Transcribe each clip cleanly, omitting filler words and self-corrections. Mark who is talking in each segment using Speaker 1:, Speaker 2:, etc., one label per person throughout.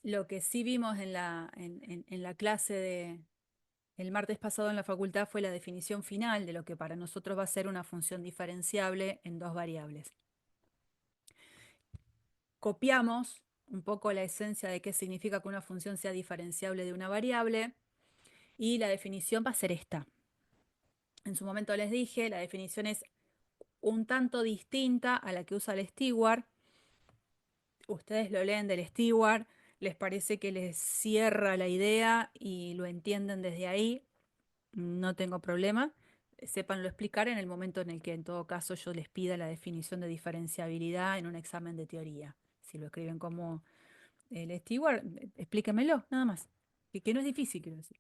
Speaker 1: Lo que sí vimos en la clase el martes pasado en la facultad fue la definición final de lo que para nosotros va a ser una función diferenciable en dos variables. Copiamos un poco la esencia de qué significa que una función sea diferenciable de una variable y la definición va a ser esta. En su momento les dije, la definición es un tanto distinta a la que usa el Stewart. Ustedes lo leen del Stewart, les parece que les cierra la idea y lo entienden desde ahí, no tengo problema. Sépanlo explicar en el momento en el que en todo caso yo les pida la definición de diferenciabilidad en un examen de teoría. Si lo escriben como el Stewart, explíquemelo, nada más. Que no es difícil, quiero decir.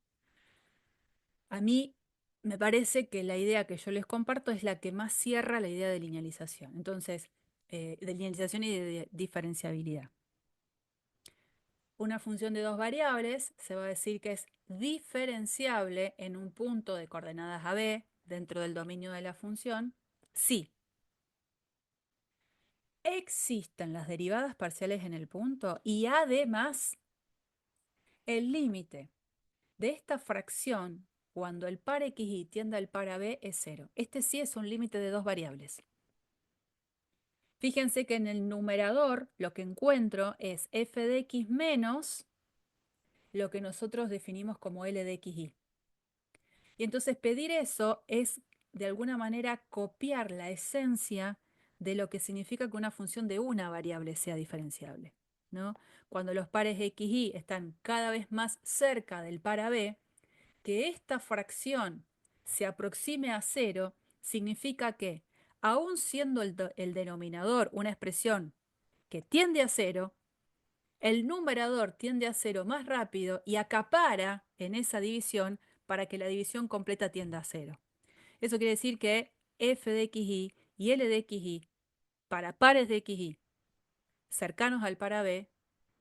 Speaker 1: A mí me parece que la idea que yo les comparto es la que más cierra la idea de linealización. Entonces, de linealización y de diferenciabilidad. Una función de dos variables se va a decir que es diferenciable en un punto de coordenadas a b dentro del dominio de la función si existen las derivadas parciales en el punto y además el límite de esta fracción cuando el par xy tiende al par ab es cero. Este sí es un límite de dos variables. Fíjense que en el numerador lo que encuentro es f de x menos lo que nosotros definimos como L de xy. Y entonces pedir eso es de alguna manera copiar la esencia de lo que significa que una función de una variable sea diferenciable, ¿no? Cuando los pares xy están cada vez más cerca del par AB, que esta fracción se aproxime a cero significa que, aun siendo el denominador una expresión que tiende a cero, el numerador tiende a cero más rápido y acapara en esa división para que la división completa tienda a cero. Eso quiere decir que f de xy y l de xy para pares de xy cercanos al par AB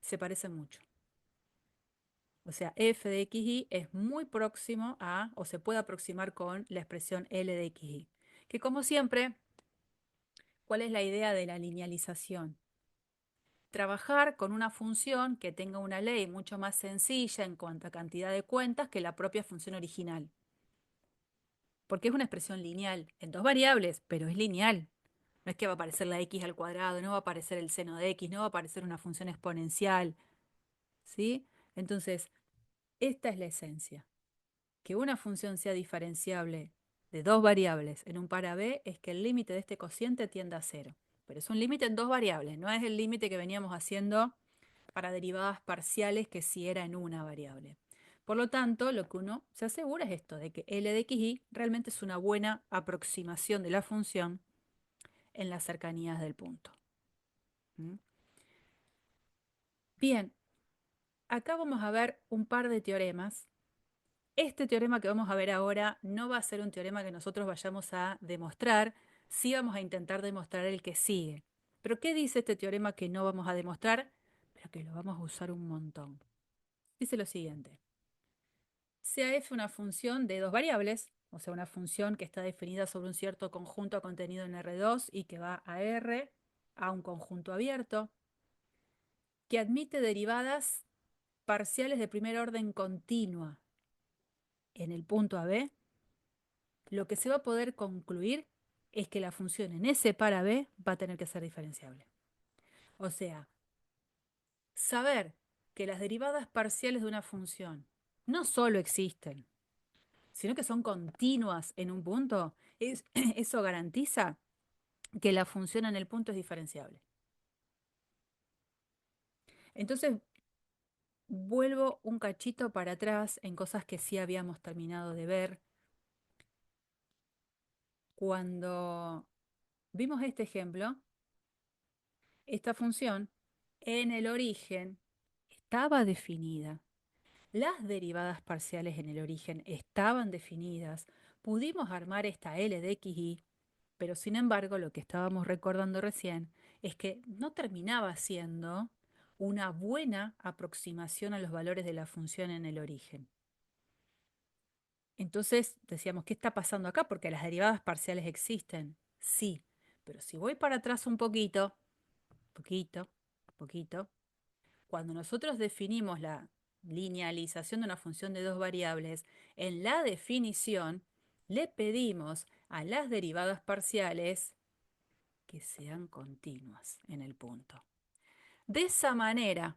Speaker 1: se parecen mucho. O sea, f de xy es muy próximo a, o se puede aproximar con la expresión L de xy. Que como siempre, ¿cuál es la idea de la linealización? Trabajar con una función que tenga una ley mucho más sencilla en cuanto a cantidad de cuentas que la propia función original. Porque es una expresión lineal en dos variables, pero es lineal. No es que va a aparecer la x al cuadrado, no va a aparecer el seno de x, no va a aparecer una función exponencial. ¿Sí? Entonces, esta es la esencia. Que una función sea diferenciable de dos variables en un par AB es que el límite de este cociente tienda a cero. Pero es un límite en dos variables, no es el límite que veníamos haciendo para derivadas parciales que sí era en una variable. Por lo tanto, lo que uno se asegura es esto, de que L de xy realmente es una buena aproximación de la función en las cercanías del punto. ¿Mm? Bien, acá vamos a ver un par de teoremas. Este teorema que vamos a ver ahora no va a ser un teorema que nosotros vayamos a demostrar, sí vamos a intentar demostrar el que sigue. Pero ¿qué dice este teorema que no vamos a demostrar, pero que lo vamos a usar un montón? Dice lo siguiente. Sea f una función de dos variables, o sea, una función que está definida sobre un cierto conjunto contenido en R2 y que va a R, a un conjunto abierto, que admite derivadas parciales de primer orden continua en el punto AB, lo que se va a poder concluir es que la función en ese par AB va a tener que ser diferenciable. O sea, saber que las derivadas parciales de una función no solo existen, sino que son continuas en un punto, eso garantiza que la función en el punto es diferenciable. Entonces, vuelvo un cachito para atrás en cosas que sí habíamos terminado de ver. Cuando vimos este ejemplo, esta función en el origen estaba definida. Las derivadas parciales en el origen estaban definidas. Pudimos armar esta L de xy, pero sin embargo lo que estábamos recordando recién es que no terminaba siendo una buena aproximación a los valores de la función en el origen. Entonces decíamos, ¿qué está pasando acá? Porque las derivadas parciales existen. Sí, pero si voy para atrás un poquito, poquito, poquito, Cuando nosotros definimos la linealización de una función de dos variables, en la definición le pedimos a las derivadas parciales que sean continuas en el punto. De esa manera,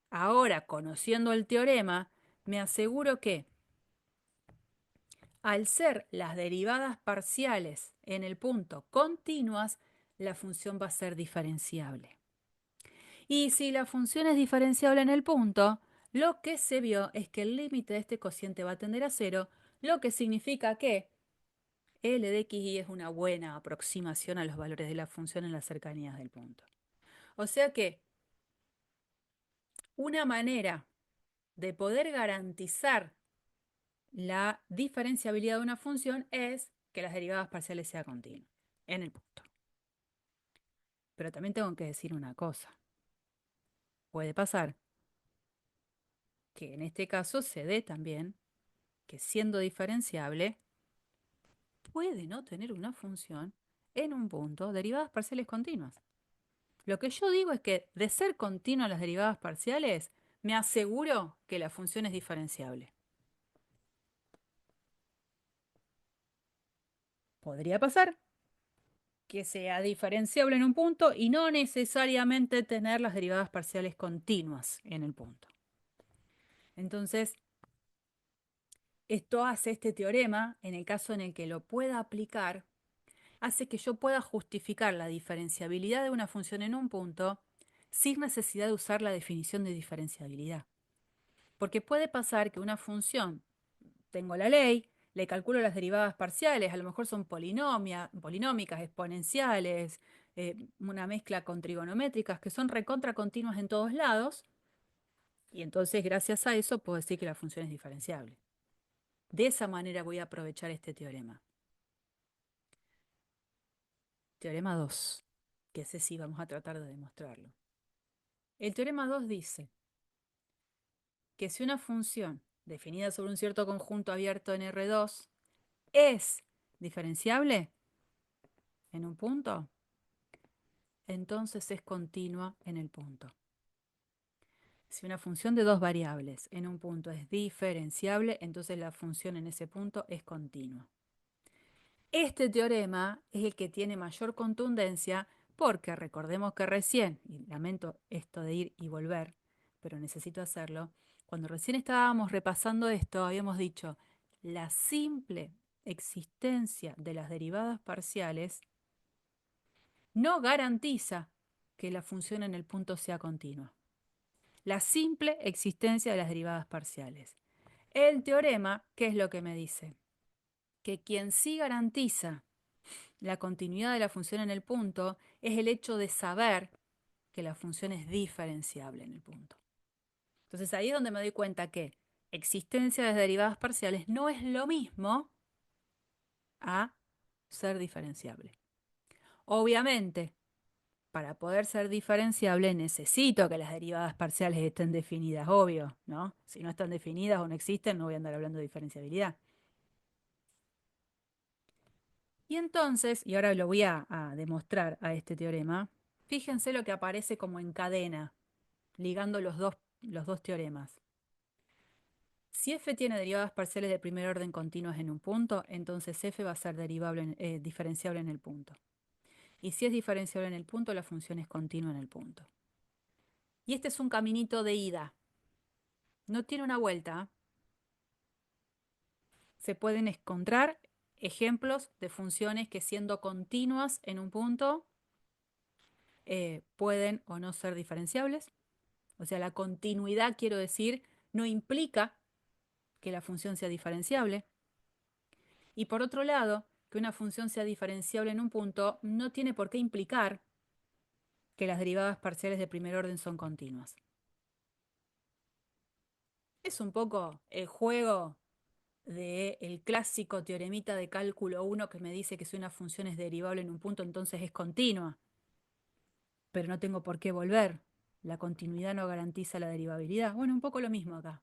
Speaker 1: ahora conociendo el teorema, me aseguro que al ser las derivadas parciales en el punto continuas, la función va a ser diferenciable. Y si la función es diferenciable en el punto, lo que se vio es que el límite de este cociente va a tender a cero, lo que significa que L de xy es una buena aproximación a los valores de la función en las cercanías del punto. O sea que una manera de poder garantizar la diferenciabilidad de una función es que las derivadas parciales sean continuas en el punto. Pero también tengo que decir una cosa. Puede pasar que en este caso se dé también que siendo diferenciable puede no tener una función en un punto derivadas parciales continuas. Lo que yo digo es que de ser continuas las derivadas parciales, me aseguro que la función es diferenciable. Podría pasar que sea diferenciable en un punto y no necesariamente tener las derivadas parciales continuas en el punto. Entonces, esto hace este teorema, en el caso en el que lo pueda aplicar, hace que yo pueda justificar la diferenciabilidad de una función en un punto sin necesidad de usar la definición de diferenciabilidad. Porque puede pasar que una función, tengo la ley, le calculo las derivadas parciales, a lo mejor son polinómicas, exponenciales, una mezcla con trigonométricas, que son recontra continuas en todos lados, y entonces gracias a eso puedo decir que la función es diferenciable. De esa manera voy a aprovechar este teorema. Teorema 2, que ese sí vamos a tratar de demostrarlo. El teorema 2 dice que si una función definida sobre un cierto conjunto abierto en R2 es diferenciable en un punto, entonces es continua en el punto. Si una función de dos variables en un punto es diferenciable, entonces la función en ese punto es continua. Este teorema es el que tiene mayor contundencia porque recordemos que recién, y lamento esto de ir y volver, pero necesito hacerlo, cuando recién estábamos repasando esto, habíamos dicho, la simple existencia de las derivadas parciales no garantiza que la función en el punto sea continua. La simple existencia de las derivadas parciales. El teorema, ¿qué es lo que me dice? Que quien sí garantiza la continuidad de la función en el punto es el hecho de saber que la función es diferenciable en el punto. Entonces ahí es donde me doy cuenta que existencia de derivadas parciales no es lo mismo a ser diferenciable. Obviamente, para poder ser diferenciable necesito que las derivadas parciales estén definidas, obvio, ¿no? Si no están definidas o no existen, no voy a andar hablando de diferenciabilidad. Y entonces, y ahora lo voy a demostrar a este teorema, fíjense lo que aparece como en cadena, ligando los dos teoremas. Si f tiene derivadas parciales de primer orden continuas en un punto, entonces f va a ser diferenciable en el punto. Y si es diferenciable en el punto, la función es continua en el punto. Y este es un caminito de ida. No tiene una vuelta. Se pueden encontrar ejemplos de funciones que siendo continuas en un punto pueden o no ser diferenciables. O sea, la continuidad, quiero decir, no implica que la función sea diferenciable. Y por otro lado, que una función sea diferenciable en un punto no tiene por qué implicar que las derivadas parciales de primer orden son continuas. Es un poco el juego del clásico teoremita de cálculo 1 que me dice que si una función es derivable en un punto, entonces es continua. Pero no tengo por qué volver. La continuidad no garantiza la derivabilidad. Bueno, un poco lo mismo acá.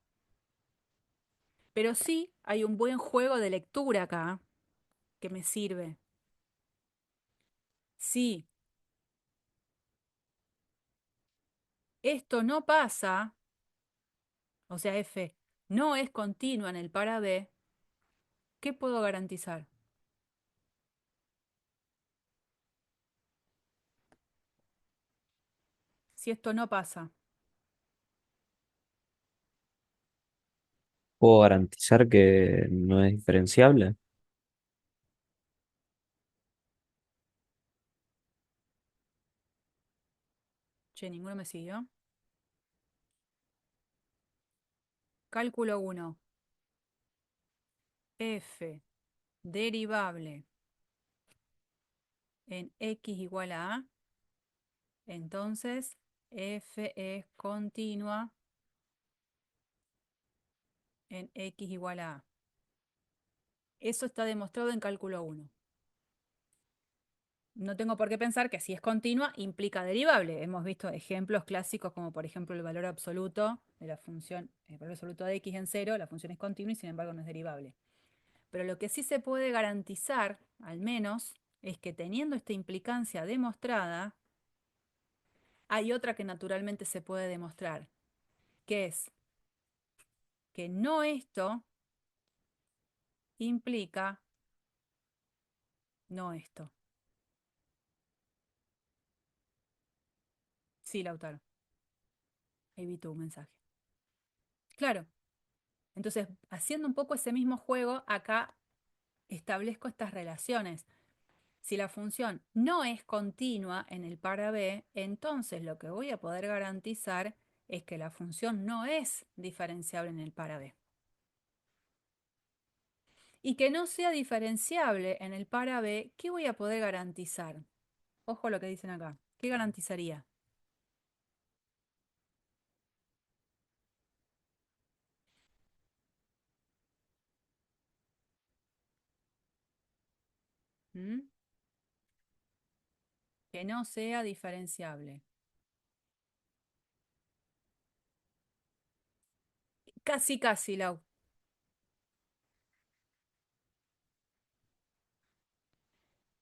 Speaker 1: Pero sí hay un buen juego de lectura acá que me sirve. Sí, esto no pasa, o sea, F no es continua en el para B, ¿qué puedo garantizar? Si esto no pasa.
Speaker 2: ¿Puedo garantizar que no es diferenciable?
Speaker 1: Che, ninguno me siguió. Cálculo uno. F derivable en x igual a A, entonces F es continua en x igual a A. Eso está demostrado en cálculo uno. No tengo por qué pensar que si es continua implica derivable. Hemos visto ejemplos clásicos como por ejemplo el valor absoluto de la función, el valor absoluto de x en cero, la función es continua y sin embargo no es derivable. Pero lo que sí se puede garantizar, al menos, es que teniendo esta implicancia demostrada, hay otra que naturalmente se puede demostrar, que es que no esto implica no esto. Sí, Lautaro, evito un mensaje. Claro, entonces, haciendo un poco ese mismo juego, acá establezco estas relaciones. Si la función no es continua en el para B, entonces lo que voy a poder garantizar es que la función no es diferenciable en el para B. Y que no sea diferenciable en el para B, ¿qué voy a poder garantizar? Ojo lo que dicen acá. ¿Qué garantizaría? ¿Mm? Que no sea diferenciable. Casi, casi, Lau.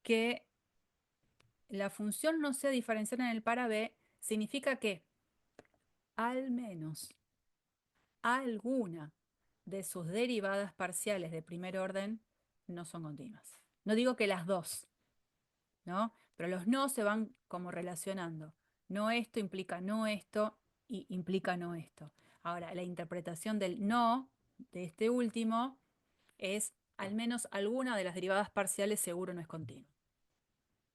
Speaker 1: Que la función no sea diferenciable en el para B significa que al menos alguna de sus derivadas parciales de primer orden no son continuas. No digo que las dos, ¿no? Pero los no se van como relacionando. No esto implica no esto y implica no esto. Ahora, la interpretación del no de este último es al menos alguna de las derivadas parciales seguro no es continua.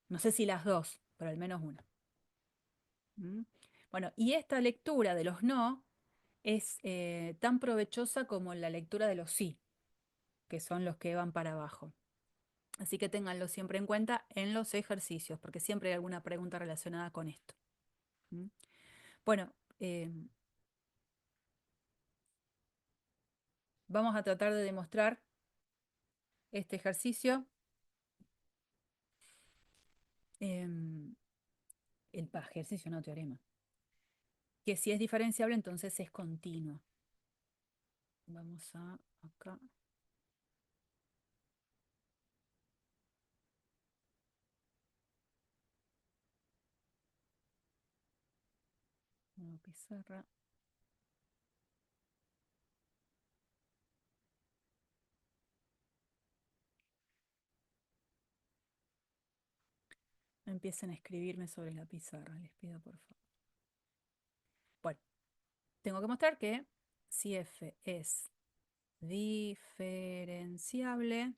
Speaker 1: No sé si las dos, pero al menos una. ¿Mm? Bueno, y esta lectura de los no es tan provechosa como la lectura de los sí, que son los que van para abajo. Así que ténganlo siempre en cuenta en los ejercicios, porque siempre hay alguna pregunta relacionada con esto. ¿Mm? Bueno, vamos a tratar de demostrar este ejercicio, ejercicio no teorema, que si es diferenciable entonces es continuo. Vamos a acá, una pizarra. Empiecen a escribirme sobre la pizarra, les pido por favor. Bueno, tengo que mostrar que si f es diferenciable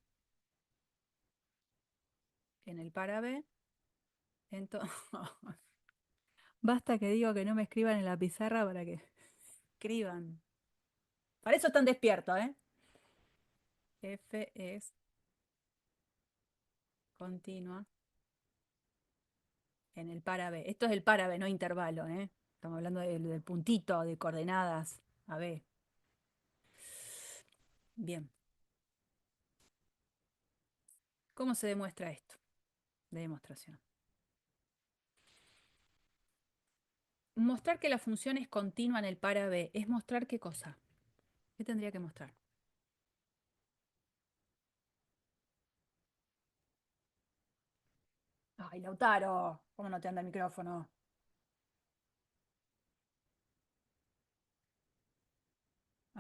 Speaker 1: en el para B, entonces basta que digo que no me escriban en la pizarra para que escriban. Para eso están despiertos, ¿eh? F es continua en el para B. Esto es el para B, no intervalo, ¿eh? Estamos hablando del puntito de coordenadas a B. Bien. ¿Cómo se demuestra esto? De demostración. Mostrar que la función es continua en el para B es mostrar qué cosa. ¿Qué tendría que mostrar? Ay, Lautaro, ¿cómo no te anda el micrófono?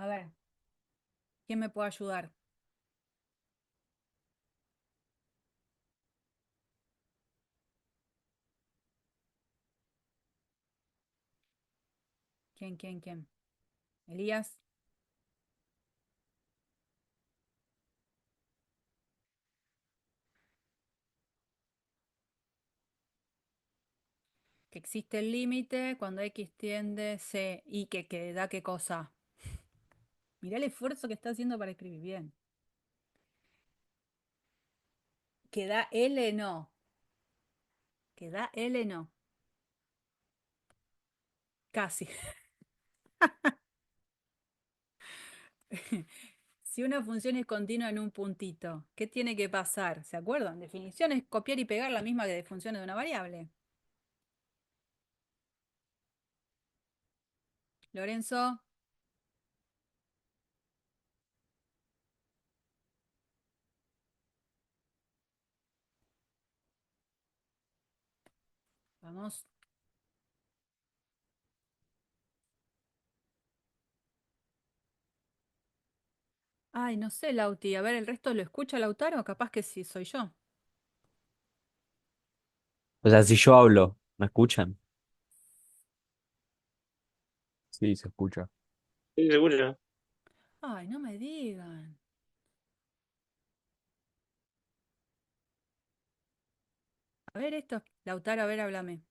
Speaker 1: A ver, ¿quién me puede ayudar? ¿Quién? Elías, que existe el límite cuando X tiende C y que da qué cosa. Mirá el esfuerzo que está haciendo para escribir bien. Que da L no. Que da L no. Casi. Si una función es continua en un puntito, ¿qué tiene que pasar? ¿Se acuerdan? Definición es copiar y pegar la misma que de funciones de una variable. Lorenzo, vamos. Ay, no sé, Lauti. A ver, ¿el resto lo escucha Lautaro? Capaz que sí, soy yo.
Speaker 2: O sea, si yo hablo, ¿me escuchan? Sí, se escucha.
Speaker 3: Sí, seguro.
Speaker 1: Ay, no me digan. A ver esto. Lautaro, a ver, háblame.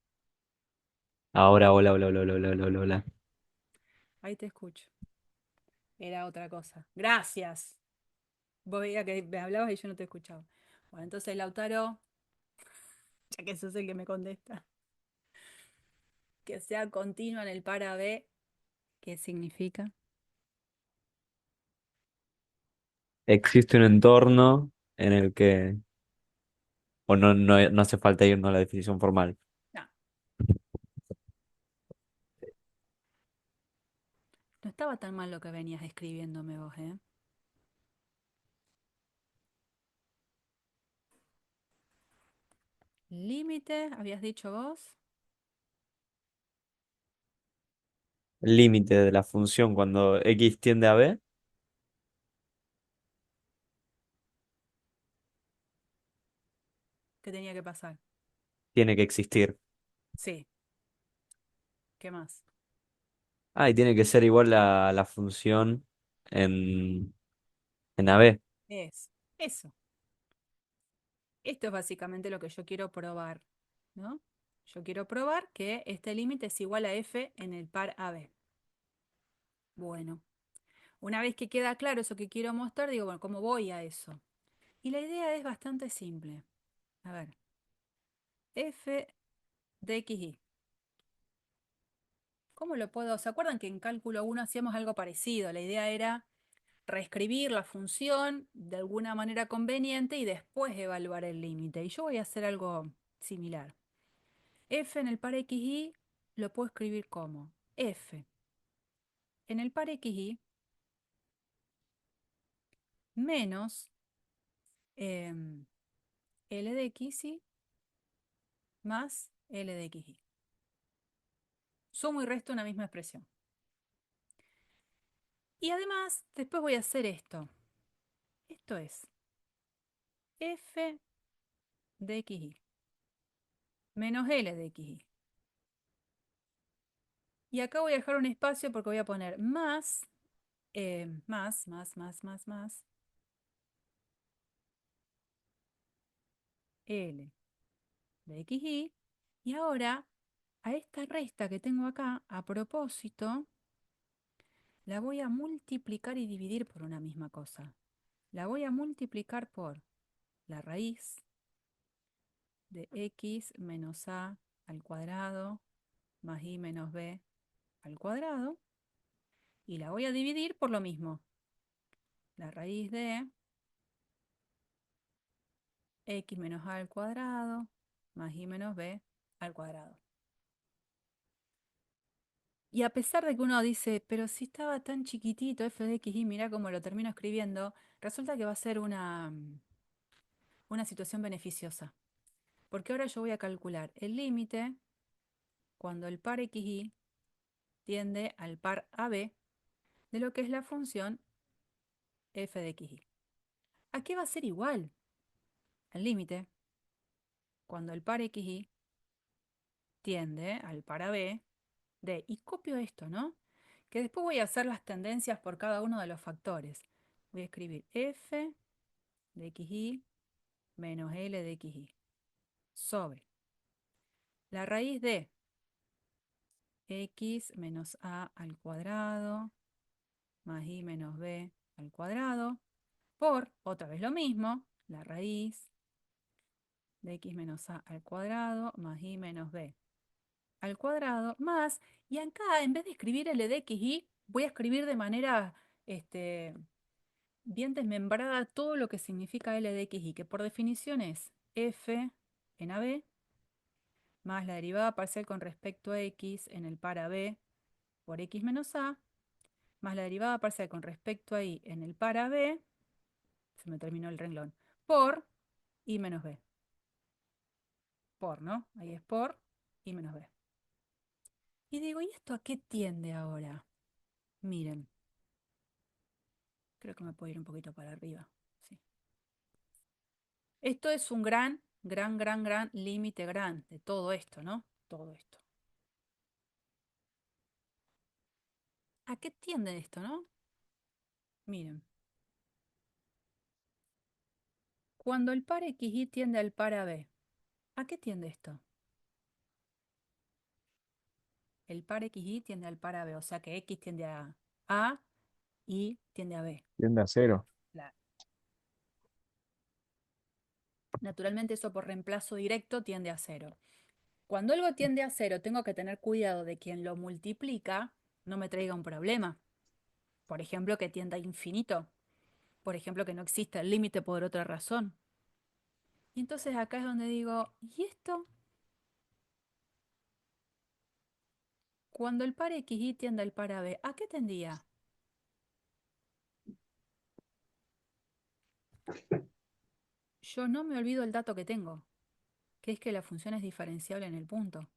Speaker 2: Ahora, hola, hola, hola, hola, hola, hola, hola, hola.
Speaker 1: Ahí te escucho. Era otra cosa. Gracias. Vos veías que me hablabas y yo no te escuchaba. Bueno, entonces Lautaro, ya que sos el que me contesta, que sea continua en el para B, ¿qué significa?
Speaker 2: Existe un entorno en el que, o no hace falta irnos a la definición formal.
Speaker 1: No, no estaba tan mal lo que venías escribiéndome vos, ¿eh? Límite, habías dicho vos,
Speaker 2: El límite de la función cuando x tiende a b
Speaker 1: ¿qué tenía que pasar?
Speaker 2: tiene que existir.
Speaker 1: Sí, ¿qué más?
Speaker 2: Ah, y tiene que ser igual a la función en, en AB.
Speaker 1: Es eso. Esto es básicamente lo que yo quiero probar, ¿no? Yo quiero probar que este límite es igual a f en el par AB. Bueno, una vez que queda claro eso que quiero mostrar, digo, bueno, ¿cómo voy a eso? Y la idea es bastante simple. A ver, f de xy. ¿Cómo lo puedo? ¿Se acuerdan que en cálculo 1 hacíamos algo parecido? La idea era reescribir la función de alguna manera conveniente y después evaluar el límite. Y yo voy a hacer algo similar. F en el par xy lo puedo escribir como f en el par xy menos L de xy más L de xy. Sumo y resto una misma expresión. Y además, después voy a hacer esto. Esto es f de xy menos L de xy. Y acá voy a dejar un espacio porque voy a poner más L de xy. Y ahora, a esta resta que tengo acá, a propósito, la voy a multiplicar y dividir por una misma cosa. La voy a multiplicar por la raíz de x menos a al cuadrado más y menos b al cuadrado. Y la voy a dividir por lo mismo. La raíz de x menos a al cuadrado más y menos b al cuadrado. Y a pesar de que uno dice, pero si estaba tan chiquitito f de x y mira cómo lo termino escribiendo, resulta que va a ser una situación beneficiosa. Porque ahora yo voy a calcular el límite cuando el par xy tiende al par AB de lo que es la función f de xy. ¿A qué va a ser igual? El límite, cuando el par xy tiende al par b de, y copio esto, ¿no? Que después voy a hacer las tendencias por cada uno de los factores. Voy a escribir f de xy menos L de xy sobre la raíz de x menos a al cuadrado más y menos b al cuadrado por, otra vez lo mismo, la raíz de x menos a al cuadrado más y menos b al cuadrado más, y acá en vez de escribir L de xy, voy a escribir de manera este, bien desmembrada todo lo que significa L de xy, que por definición es f en AB más la derivada parcial con respecto a x en el par AB por x menos a, más la derivada parcial con respecto a y en el par AB, se me terminó el renglón, por y menos b. Por, ¿no? Ahí es por y menos b. Y digo, ¿y esto a qué tiende ahora? Miren, creo que me puedo ir un poquito para arriba. Sí. Esto es un gran límite gran de todo esto, ¿no? Todo esto. ¿A qué tiende esto, no? Miren, cuando el par XY tiende al par AB, ¿a qué tiende esto? El par XY tiende al par AB, o sea que X tiende A y tiende a B.
Speaker 3: Tiende a cero.
Speaker 1: Claro. Naturalmente eso por reemplazo directo tiende a cero. Cuando algo tiende a cero, tengo que tener cuidado de quien lo multiplica no me traiga un problema. Por ejemplo, que tienda a infinito. Por ejemplo, que no exista el límite por otra razón. Y entonces acá es donde digo, ¿y esto? Cuando el par XY tiende al par AB, ¿a qué tendría? Yo no me olvido el dato que tengo, que es que la función es diferenciable en el punto.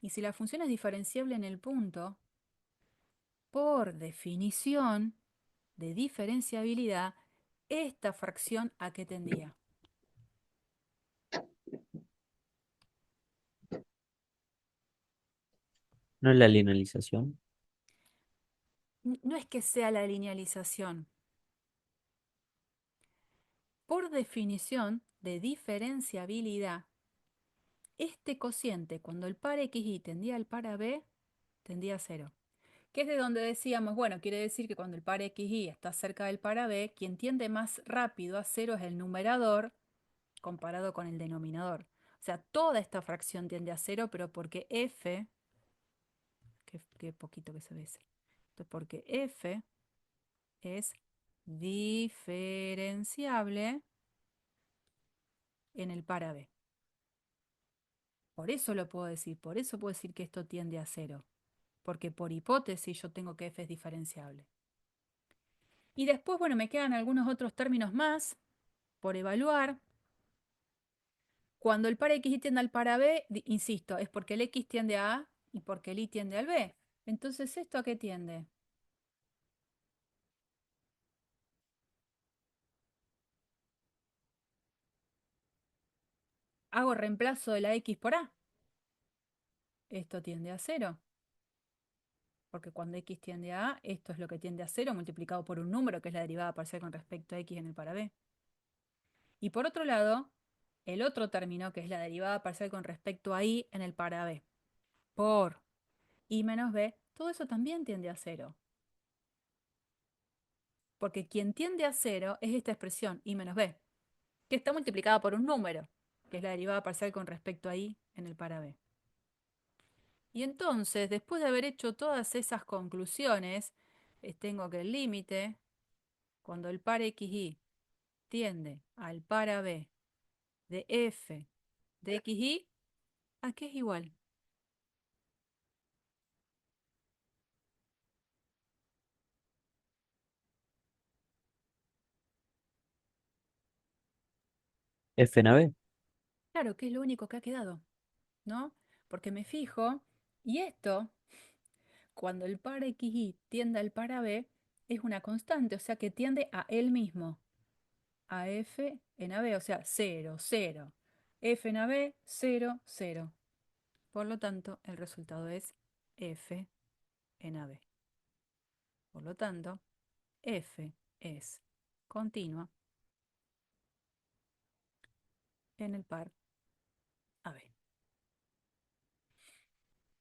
Speaker 1: Y si la función es diferenciable en el punto, por definición de diferenciabilidad, esta fracción ¿a qué tendría?
Speaker 2: No es la linealización.
Speaker 1: No es que sea la linealización. Por definición de diferenciabilidad, este cociente, cuando el par XY tendía al par AB, tendía a cero. Que es de donde decíamos, bueno, quiere decir que cuando el par XY está cerca del par AB, quien tiende más rápido a cero es el numerador comparado con el denominador. O sea, toda esta fracción tiende a cero, pero porque f, qué poquito que se ve ese. Entonces, porque f es diferenciable en el par AB. Por eso lo puedo decir, por eso puedo decir que esto tiende a cero. Porque por hipótesis yo tengo que f es diferenciable. Y después, bueno, me quedan algunos otros términos más por evaluar. Cuando el par X tiende al par AB, insisto, es porque el X tiende a A y porque el Y tiende al B. Entonces, ¿esto a qué tiende? Hago reemplazo de la X por A. Esto tiende a cero. Porque cuando X tiende a A, esto es lo que tiende a cero multiplicado por un número, que es la derivada parcial con respecto a X en el par B. Y por otro lado, el otro término, que es la derivada parcial con respecto a Y en el par B. Por Y menos B, todo eso también tiende a cero. Porque quien tiende a cero es esta expresión, Y menos B, que está multiplicada por un número, que es la derivada parcial con respecto a Y en el par B. Y entonces, después de haber hecho todas esas conclusiones, tengo que el límite, cuando el par XY tiende al par AB de f de XY, ¿a qué es igual?
Speaker 2: F en AB.
Speaker 1: Claro, que es lo único que ha quedado, ¿no? Porque me fijo, y esto, cuando el par XY tiende al par AB, es una constante, o sea que tiende a él mismo, a F en AB, o sea, 0, 0. F en AB, 0, 0. Por lo tanto, el resultado es F en AB. Por lo tanto, F es continua en el par AB.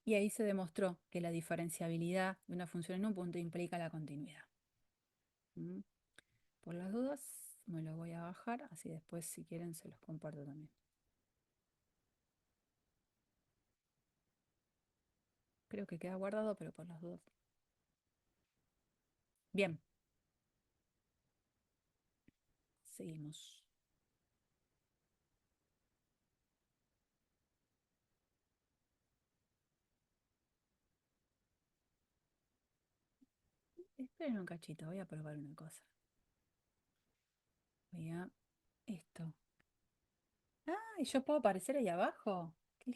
Speaker 1: Y ahí se demostró que la diferenciabilidad de una función en un punto implica la continuidad. ¿Mm? Por las dudas, me lo voy a bajar, así después si quieren se los comparto también. Creo que queda guardado, pero por las dudas. Bien, seguimos. Esperen un cachito, voy a probar una cosa. Voy a esto. Ah, ¿y yo puedo aparecer ahí abajo? ¿Qué?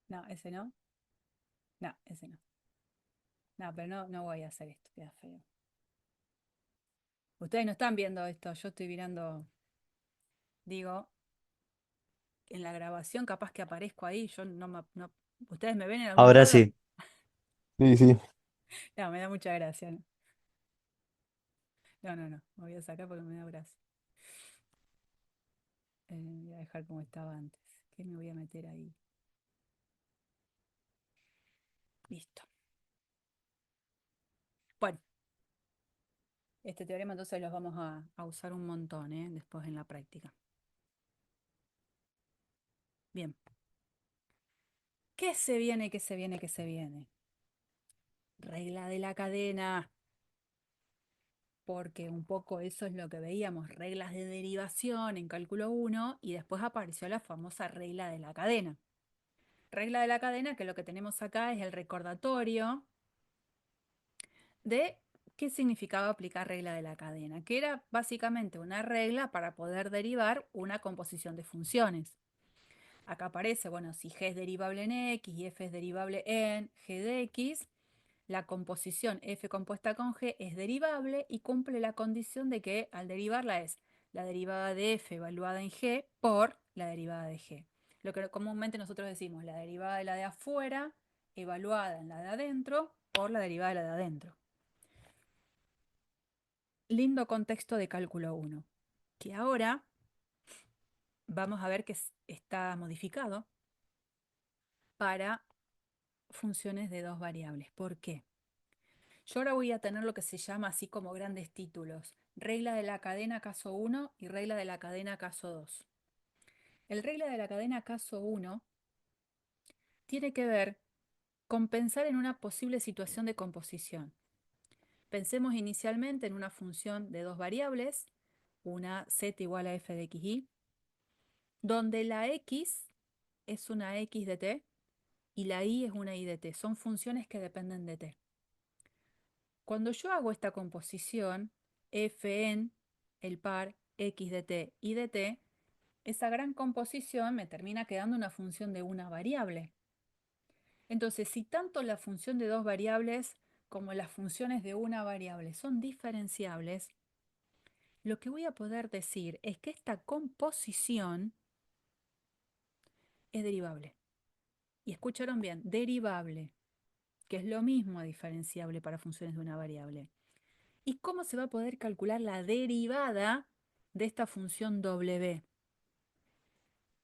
Speaker 1: No, ese no. No, ese no. No, pero no, no voy a hacer esto, queda feo. Ustedes no están viendo esto, yo estoy mirando, digo, en la grabación capaz que aparezco ahí, yo no ¿ustedes me ven en algún
Speaker 2: Ahora
Speaker 1: lado?
Speaker 2: sí. Sí, sí.
Speaker 1: No, me da mucha gracia, ¿no? No, no, no, me voy a sacar porque me da gracia. Voy a dejar como estaba antes. ¿Qué me voy a meter ahí? Listo. Bueno, este teorema entonces los vamos a usar un montón, ¿eh? Después en la práctica. Bien. ¿Qué se viene, qué se viene, qué se viene? Regla de la cadena, porque un poco eso es lo que veíamos, reglas de derivación en cálculo 1 y después apareció la famosa regla de la cadena. Regla de la cadena, que lo que tenemos acá es el recordatorio de qué significaba aplicar regla de la cadena, que era básicamente una regla para poder derivar una composición de funciones. Acá aparece, bueno, si g es derivable en x y f es derivable en g de x, la composición f compuesta con g es derivable y cumple la condición de que al derivarla es la derivada de f evaluada en g por la derivada de g. Lo que comúnmente nosotros decimos, la derivada de la de afuera evaluada en la de adentro por la derivada de la de adentro. Lindo contexto de cálculo 1, que ahora vamos a ver que está modificado para funciones de dos variables. ¿Por qué? Yo ahora voy a tener lo que se llama así como grandes títulos. Regla de la cadena caso 1 y regla de la cadena caso 2. El regla de la cadena caso 1 tiene que ver con pensar en una posible situación de composición. Pensemos inicialmente en una función de dos variables, una z igual a f de xy, donde la x es una x de t y la y es una y de t. Son funciones que dependen de t. Cuando yo hago esta composición, f en el par x de t y de t, esa gran composición me termina quedando una función de una variable. Entonces, si tanto la función de dos variables como las funciones de una variable son diferenciables, lo que voy a poder decir es que esta composición es derivable. Y escucharon bien, derivable, que es lo mismo a diferenciable para funciones de una variable. ¿Y cómo se va a poder calcular la derivada de esta función w?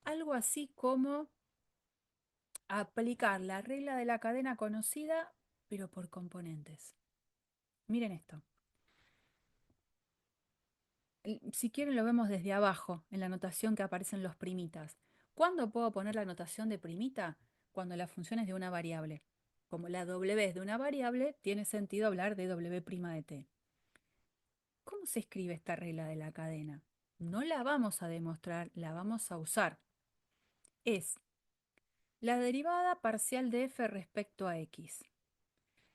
Speaker 1: Algo así como aplicar la regla de la cadena conocida, pero por componentes. Miren esto. Si quieren lo vemos desde abajo, en la notación que aparecen los primitas. ¿Cuándo puedo poner la notación de primita? Cuando la función es de una variable. Como la w es de una variable, tiene sentido hablar de w' de t. ¿Cómo se escribe esta regla de la cadena? No la vamos a demostrar, la vamos a usar. Es la derivada parcial de f respecto a x,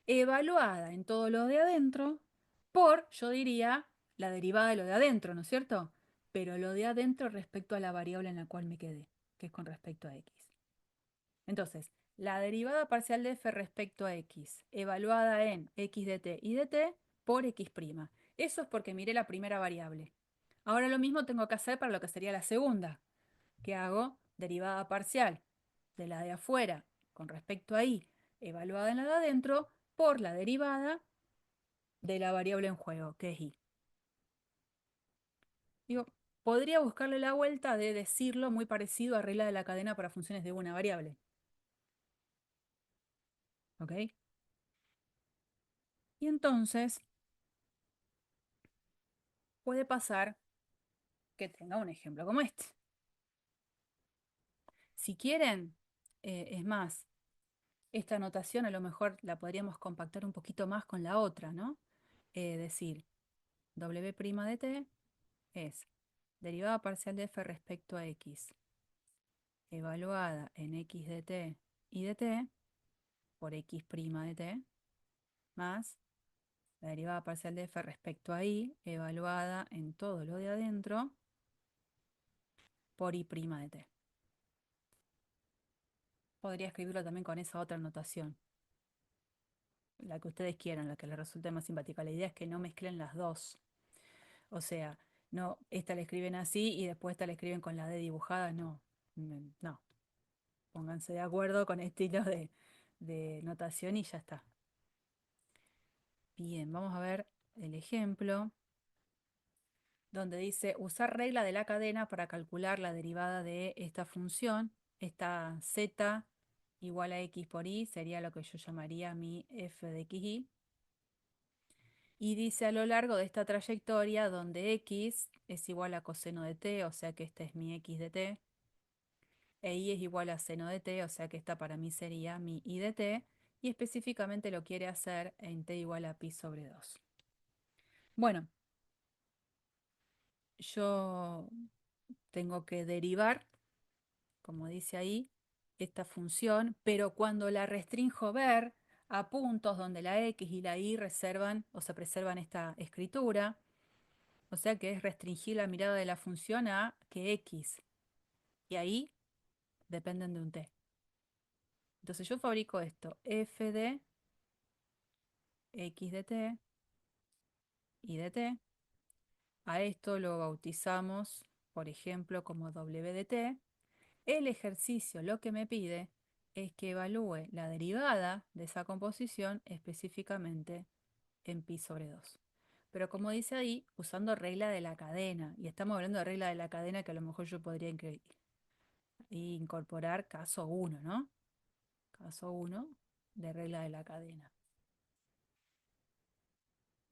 Speaker 1: evaluada en todo lo de adentro por, yo diría, la derivada de lo de adentro, ¿no es cierto? Pero lo de adentro respecto a la variable en la cual me quedé, que es con respecto a x. Entonces, la derivada parcial de f respecto a x, evaluada en x de t y de t por x'. Eso es porque miré la primera variable. Ahora lo mismo tengo que hacer para lo que sería la segunda. ¿Qué hago? Derivada parcial de la de afuera con respecto a y, evaluada en la de adentro, por la derivada de la variable en juego, que es y. Digo, podría buscarle la vuelta de decirlo muy parecido a regla de la cadena para funciones de una variable. ¿Ok? Y entonces puede pasar que tenga un ejemplo como este. Si quieren, es más, esta notación a lo mejor la podríamos compactar un poquito más con la otra, ¿no? Decir, w' de t es derivada parcial de f respecto a x, evaluada en x de t y de t por x' de t, más la derivada parcial de f respecto a y, evaluada en todo lo de adentro por y' de t. Podría escribirlo también con esa otra notación, la que ustedes quieran, la que les resulte más simpática. La idea es que no mezclen las dos. O sea, no, esta la escriben así y después esta la escriben con la D dibujada, no. No, pónganse de acuerdo con estilos de notación y ya está. Bien, vamos a ver el ejemplo donde dice usar regla de la cadena para calcular la derivada de esta función. Esta z igual a x por y sería lo que yo llamaría mi f de xy. Y dice a lo largo de esta trayectoria donde x es igual a coseno de t, o sea que esta es mi x de t, e y es igual a seno de t, o sea que esta para mí sería mi y de t, y específicamente lo quiere hacer en t igual a pi sobre 2. Bueno, yo tengo que derivar, como dice ahí, esta función, pero cuando la restrinjo ver a puntos donde la x y la y reservan o se preservan esta escritura, o sea que es restringir la mirada de la función a que x y ahí dependen de un t. Entonces yo fabrico esto, f de x de t y de t. A esto lo bautizamos, por ejemplo, como w de t. El ejercicio lo que me pide es que evalúe la derivada de esa composición específicamente en pi sobre 2. Pero como dice ahí, usando regla de la cadena. Y estamos hablando de regla de la cadena que a lo mejor yo podría incorporar caso 1, ¿no? Caso 1 de regla de la cadena.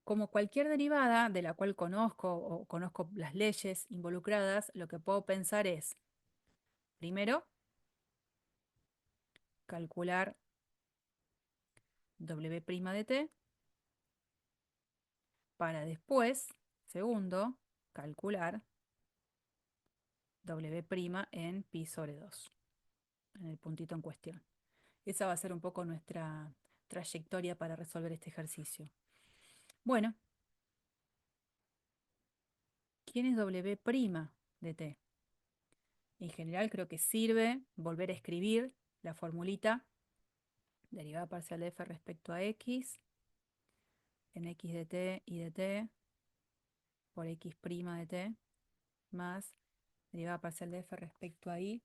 Speaker 1: Como cualquier derivada de la cual conozco o conozco las leyes involucradas, lo que puedo pensar es, primero, calcular w' de t para después, segundo, calcular w' en pi sobre 2, en el puntito en cuestión. Esa va a ser un poco nuestra trayectoria para resolver este ejercicio. Bueno, ¿quién es w' de t? En general creo que sirve volver a escribir la formulita derivada parcial de f respecto a x en x de t y de t por x' de t más derivada parcial de f respecto a y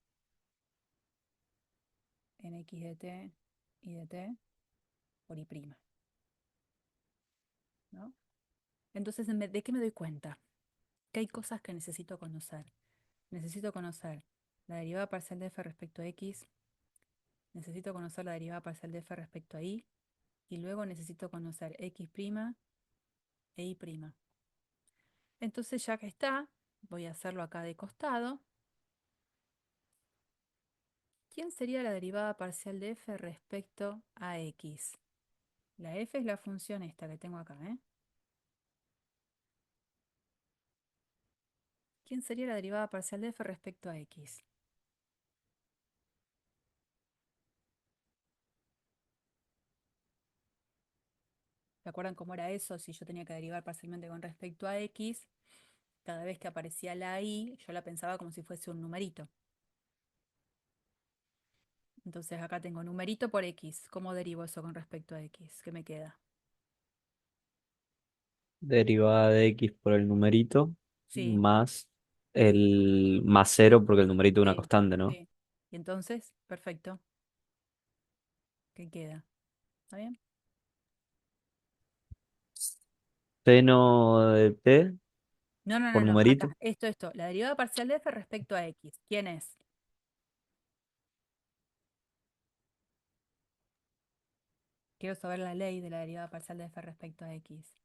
Speaker 1: en x de t y de t por y', ¿no? Entonces, ¿de qué me doy cuenta? Que hay cosas que necesito conocer. Necesito conocer la derivada parcial de f respecto a x, necesito conocer la derivada parcial de f respecto a y, y luego necesito conocer x' e y'. Entonces, ya que está, voy a hacerlo acá de costado. ¿Quién sería la derivada parcial de f respecto a x? La f es la función esta que tengo acá, ¿eh? ¿Quién sería la derivada parcial de f respecto a x? ¿Se acuerdan cómo era eso? Si yo tenía que derivar parcialmente con respecto a x, cada vez que aparecía la y, yo la pensaba como si fuese un numerito. Entonces acá tengo numerito por x. ¿Cómo derivo eso con respecto a x? ¿Qué me queda?
Speaker 2: Derivada de x por el numerito
Speaker 1: Sí,
Speaker 2: más el más cero porque el numerito es una
Speaker 1: sí,
Speaker 2: constante, ¿no?
Speaker 1: sí. Y entonces, perfecto. ¿Qué queda? ¿Está bien?
Speaker 2: Seno de t
Speaker 1: No, no, no,
Speaker 2: por
Speaker 1: no. Acá,
Speaker 2: numerito.
Speaker 1: esto. La derivada parcial de f respecto a x. ¿Quién es? Quiero saber la ley de la derivada parcial de f respecto a x.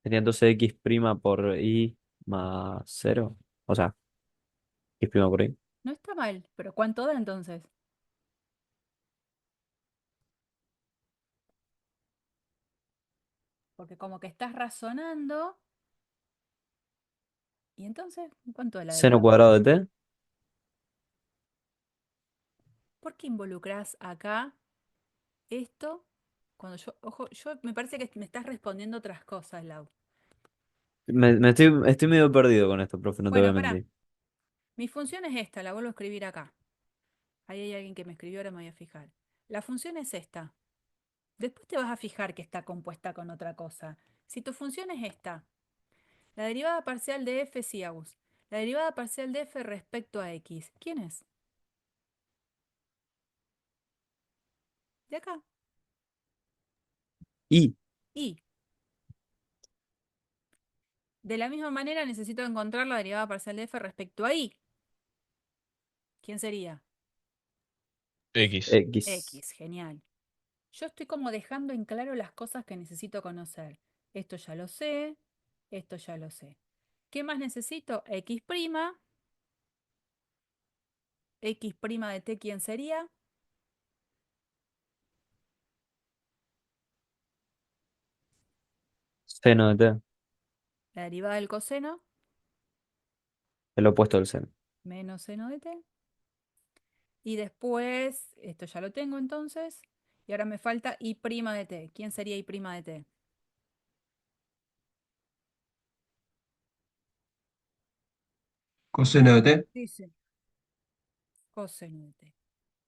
Speaker 2: Sería entonces x prima por y más cero. O sea, x prima por y.
Speaker 1: No está mal, pero ¿cuánto da entonces? Porque como que estás razonando, y entonces, ¿cuánto es la
Speaker 2: Seno
Speaker 1: derivada?
Speaker 2: cuadrado de t.
Speaker 1: ¿Por qué involucras acá esto? Cuando yo, ojo, yo me parece que me estás respondiendo otras cosas, Lau.
Speaker 2: Estoy medio perdido con esto, profe, no te voy a
Speaker 1: Bueno, pará.
Speaker 2: mentir.
Speaker 1: Mi función es esta, la vuelvo a escribir acá. Ahí hay alguien que me escribió, ahora me voy a fijar. La función es esta. Después te vas a fijar que está compuesta con otra cosa. Si tu función es esta, la derivada parcial de f, sí, Agus. La derivada parcial de f respecto a x. ¿Quién es? De acá.
Speaker 2: Y
Speaker 1: Y. De la misma manera necesito encontrar la derivada parcial de f respecto a y. ¿Quién sería?
Speaker 3: X.
Speaker 2: x.
Speaker 1: X. Genial. Yo estoy como dejando en claro las cosas que necesito conocer. Esto ya lo sé, esto ya lo sé. ¿Qué más necesito? X', X' de t, ¿quién sería?
Speaker 2: Seno de t.
Speaker 1: La derivada del coseno
Speaker 2: El opuesto del seno.
Speaker 1: menos seno de t. Y después, esto ya lo tengo entonces, y ahora me falta y' de t. ¿Quién sería y' de t?
Speaker 4: Coseno de t.
Speaker 1: Dice. Coseno de t.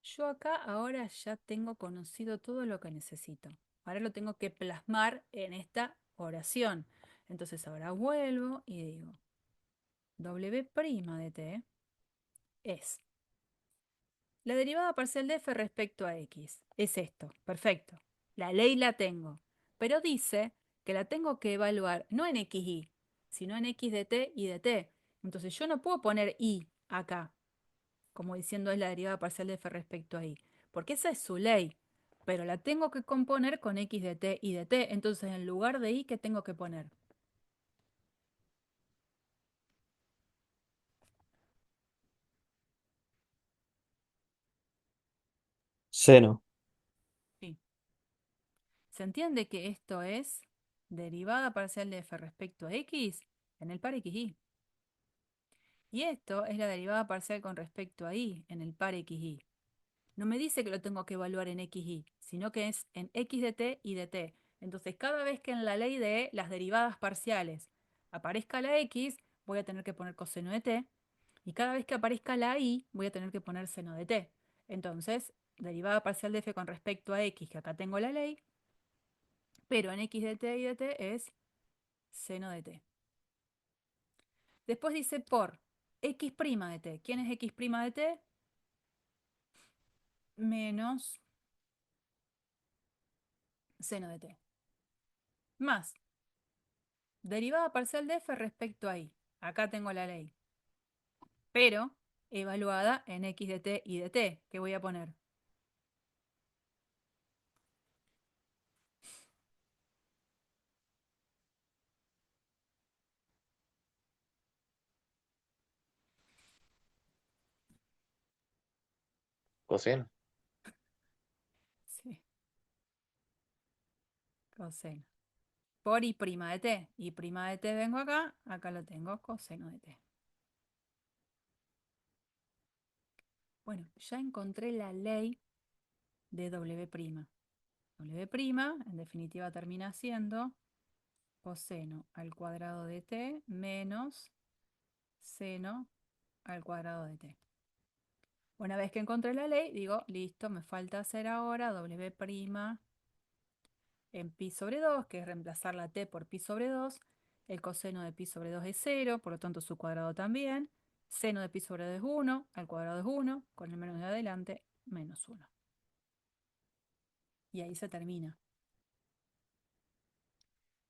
Speaker 1: Yo acá ahora ya tengo conocido todo lo que necesito. Ahora lo tengo que plasmar en esta oración. Entonces ahora vuelvo y digo, W' de t es la derivada parcial de f respecto a x. Es esto, perfecto. La ley la tengo, pero dice que la tengo que evaluar no en xy, sino en x de t y de t. Entonces yo no puedo poner y acá, como diciendo es la derivada parcial de f respecto a y, porque esa es su ley, pero la tengo que componer con x de t y de t. Entonces en lugar de y, ¿qué tengo que poner?
Speaker 2: Seno.
Speaker 1: Sí. ¿Se entiende que esto es derivada parcial de f respecto a x en el par xy? Y esto es la derivada parcial con respecto a y en el par xy. No me dice que lo tengo que evaluar en xy, sino que es en x de t y de t. Entonces, cada vez que en la ley de las derivadas parciales aparezca la x, voy a tener que poner coseno de t. Y cada vez que aparezca la y, voy a tener que poner seno de t. Entonces, derivada parcial de f con respecto a x, que acá tengo la ley, pero en x de t y de t es seno de t. Después dice por x' de t. ¿Quién es x' de t? Menos seno de t. Más derivada parcial de f respecto a y. Acá tengo la ley. Pero evaluada en x de t y de t. ¿Qué voy a poner?
Speaker 3: Coseno.
Speaker 1: Sí, coseno. Por y' de t. Y' de t vengo acá. Acá lo tengo coseno de t. Bueno, ya encontré la ley de W'. W', en definitiva, termina siendo coseno al cuadrado de t menos seno al cuadrado de t. Una vez que encontré la ley, digo, listo, me falta hacer ahora W' en pi sobre 2, que es reemplazar la t por pi sobre 2. El coseno de pi sobre 2 es 0, por lo tanto su cuadrado también. Seno de pi sobre 2 es 1, al cuadrado es 1, con el menos de adelante, menos 1. Y ahí se termina.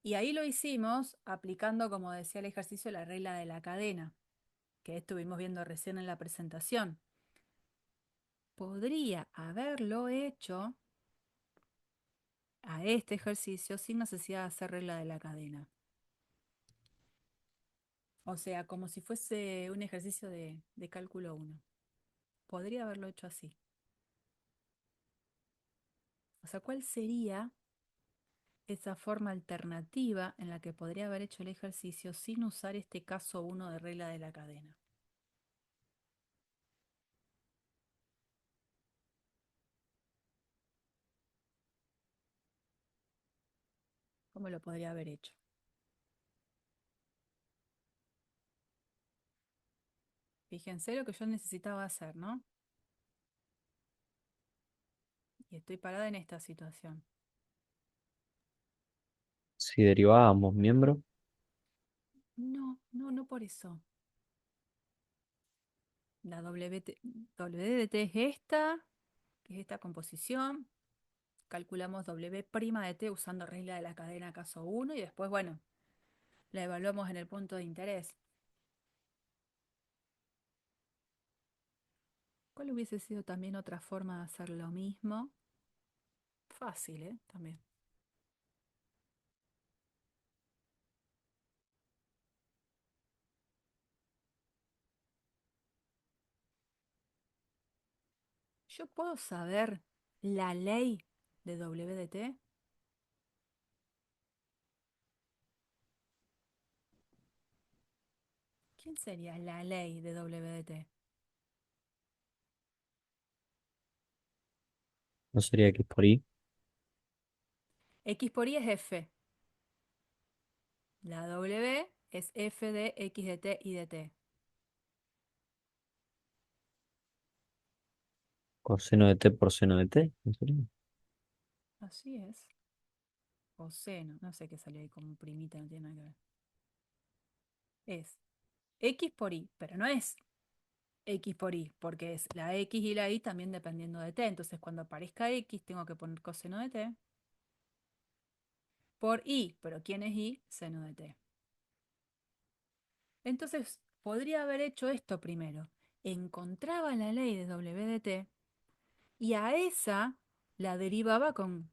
Speaker 1: Y ahí lo hicimos aplicando, como decía el ejercicio, la regla de la cadena, que estuvimos viendo recién en la presentación. Podría haberlo hecho a este ejercicio sin necesidad de hacer regla de la cadena. O sea, como si fuese un ejercicio de cálculo 1. Podría haberlo hecho así. O sea, ¿cuál sería esa forma alternativa en la que podría haber hecho el ejercicio sin usar este caso 1 de regla de la cadena? ¿Cómo lo podría haber hecho? Fíjense lo que yo necesitaba hacer, ¿no? Y estoy parada en esta situación.
Speaker 2: Si derivábamos miembro,
Speaker 1: No, no, no por eso. La W de t es esta, que es esta composición. Calculamos W' de t usando regla de la cadena caso 1 y después, bueno, la evaluamos en el punto de interés. ¿Cuál hubiese sido también otra forma de hacer lo mismo? Fácil, ¿eh? También. ¿Yo puedo saber la ley de W de t? ¿Quién sería la ley de W de t?
Speaker 2: no sería X por Y.
Speaker 1: X por Y es F. La W es F de X de t y de t.
Speaker 2: Coseno de T por seno de T. ¿No sería?
Speaker 1: Así es. O seno, no sé qué salió ahí como primita, no tiene nada que ver. Es X por Y, pero no es X por Y, porque es la X y la Y también dependiendo de t. Entonces, cuando aparezca X, tengo que poner coseno de t por Y. Pero ¿quién es Y? Seno de t. Entonces, podría haber hecho esto primero. Encontraba la ley de W de t y a esa la derivaba con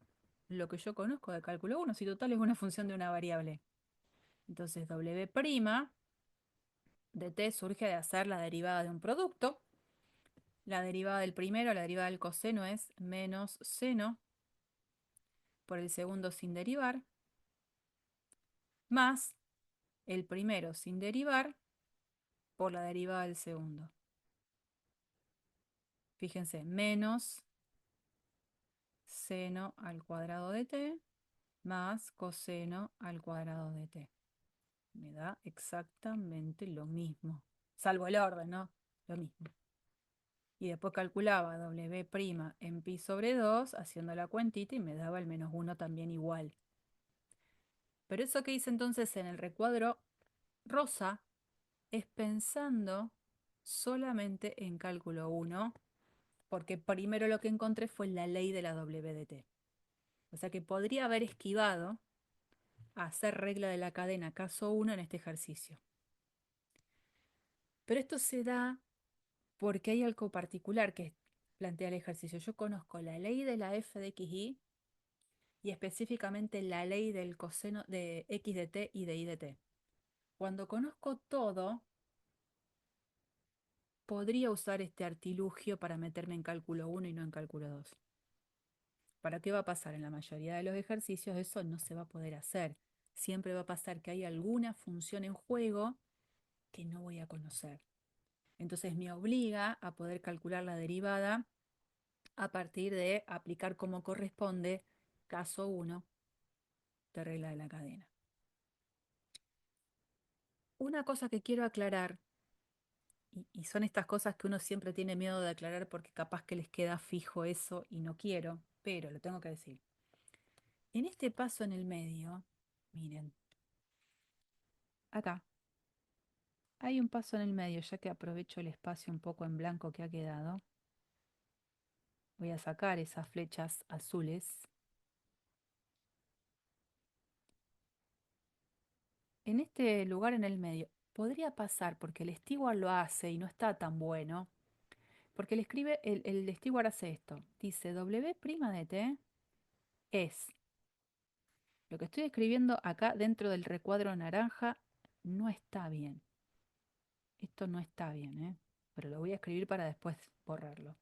Speaker 1: lo que yo conozco de cálculo 1, si total es una función de una variable. Entonces, W' de t surge de hacer la derivada de un producto. La derivada del primero, la derivada del coseno es menos seno por el segundo sin derivar, más el primero sin derivar por la derivada del segundo. Fíjense, menos seno al cuadrado de t más coseno al cuadrado de t. Me da exactamente lo mismo, salvo el orden, ¿no? Lo mismo. Y después calculaba W' en pi sobre 2, haciendo la cuentita, y me daba el menos 1 también igual. Pero eso que hice entonces en el recuadro rosa es pensando solamente en cálculo 1, porque primero lo que encontré fue la ley de la W de t. O sea que podría haber esquivado a hacer regla de la cadena caso 1 en este ejercicio. Pero esto se da porque hay algo particular que plantea el ejercicio. Yo conozco la ley de la f de xy y específicamente la ley del coseno de x de t y de y de t. Cuando conozco todo, podría usar este artilugio para meterme en cálculo 1 y no en cálculo 2. ¿Para qué va a pasar? En la mayoría de los ejercicios eso no se va a poder hacer. Siempre va a pasar que hay alguna función en juego que no voy a conocer. Entonces me obliga a poder calcular la derivada a partir de aplicar como corresponde caso 1 de regla de la cadena. Una cosa que quiero aclarar y son estas cosas que uno siempre tiene miedo de aclarar porque capaz que les queda fijo eso y no quiero, pero lo tengo que decir. En este paso en el medio, miren, acá, hay un paso en el medio, ya que aprovecho el espacio un poco en blanco que ha quedado. Voy a sacar esas flechas azules. En este lugar en el medio, podría pasar porque el steward lo hace y no está tan bueno. Porque el steward hace esto. Dice W' de T es. Lo que estoy escribiendo acá dentro del recuadro naranja no está bien. Esto no está bien, ¿eh? Pero lo voy a escribir para después borrarlo.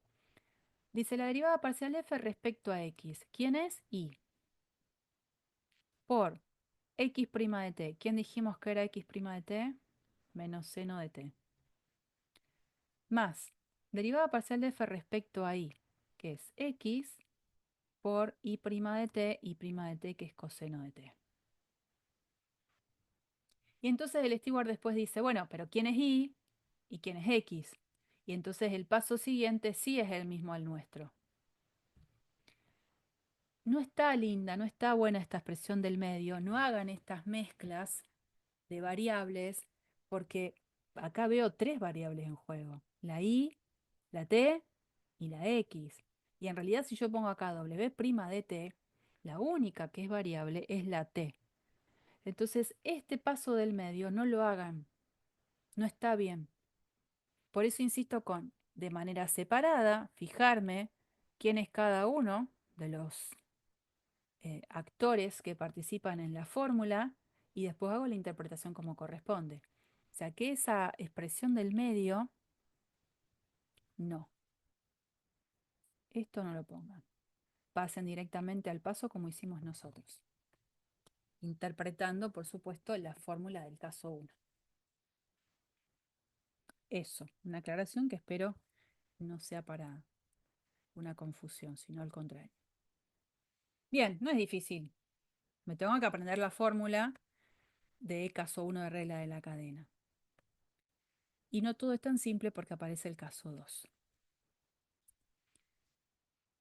Speaker 1: Dice la derivada parcial de f respecto a x. ¿Quién es? Y. Por x' de t. ¿Quién dijimos que era x' de t? Menos seno de t. Más derivada parcial de f respecto a y, que es x, por y' de t, y' de t, que es coseno de t. Y entonces el steward después dice, bueno, pero ¿quién es y quién es x? Y entonces el paso siguiente sí es el mismo al nuestro. No está linda, no está buena esta expresión del medio. No hagan estas mezclas de variables porque acá veo 3 variables en juego. La y, la t y la x. Y en realidad si yo pongo acá W' de t, la única que es variable es la t. Entonces este paso del medio no lo hagan. No está bien. Por eso insisto con, de manera separada, fijarme quién es cada uno de los actores que participan en la fórmula y después hago la interpretación como corresponde. O sea que esa expresión del medio, no, esto no lo pongan. Pasen directamente al paso como hicimos nosotros, interpretando, por supuesto, la fórmula del caso 1. Eso, una aclaración que espero no sea para una confusión, sino al contrario. Bien, no es difícil. Me tengo que aprender la fórmula de caso 1 de regla de la cadena. Y no todo es tan simple porque aparece el caso 2.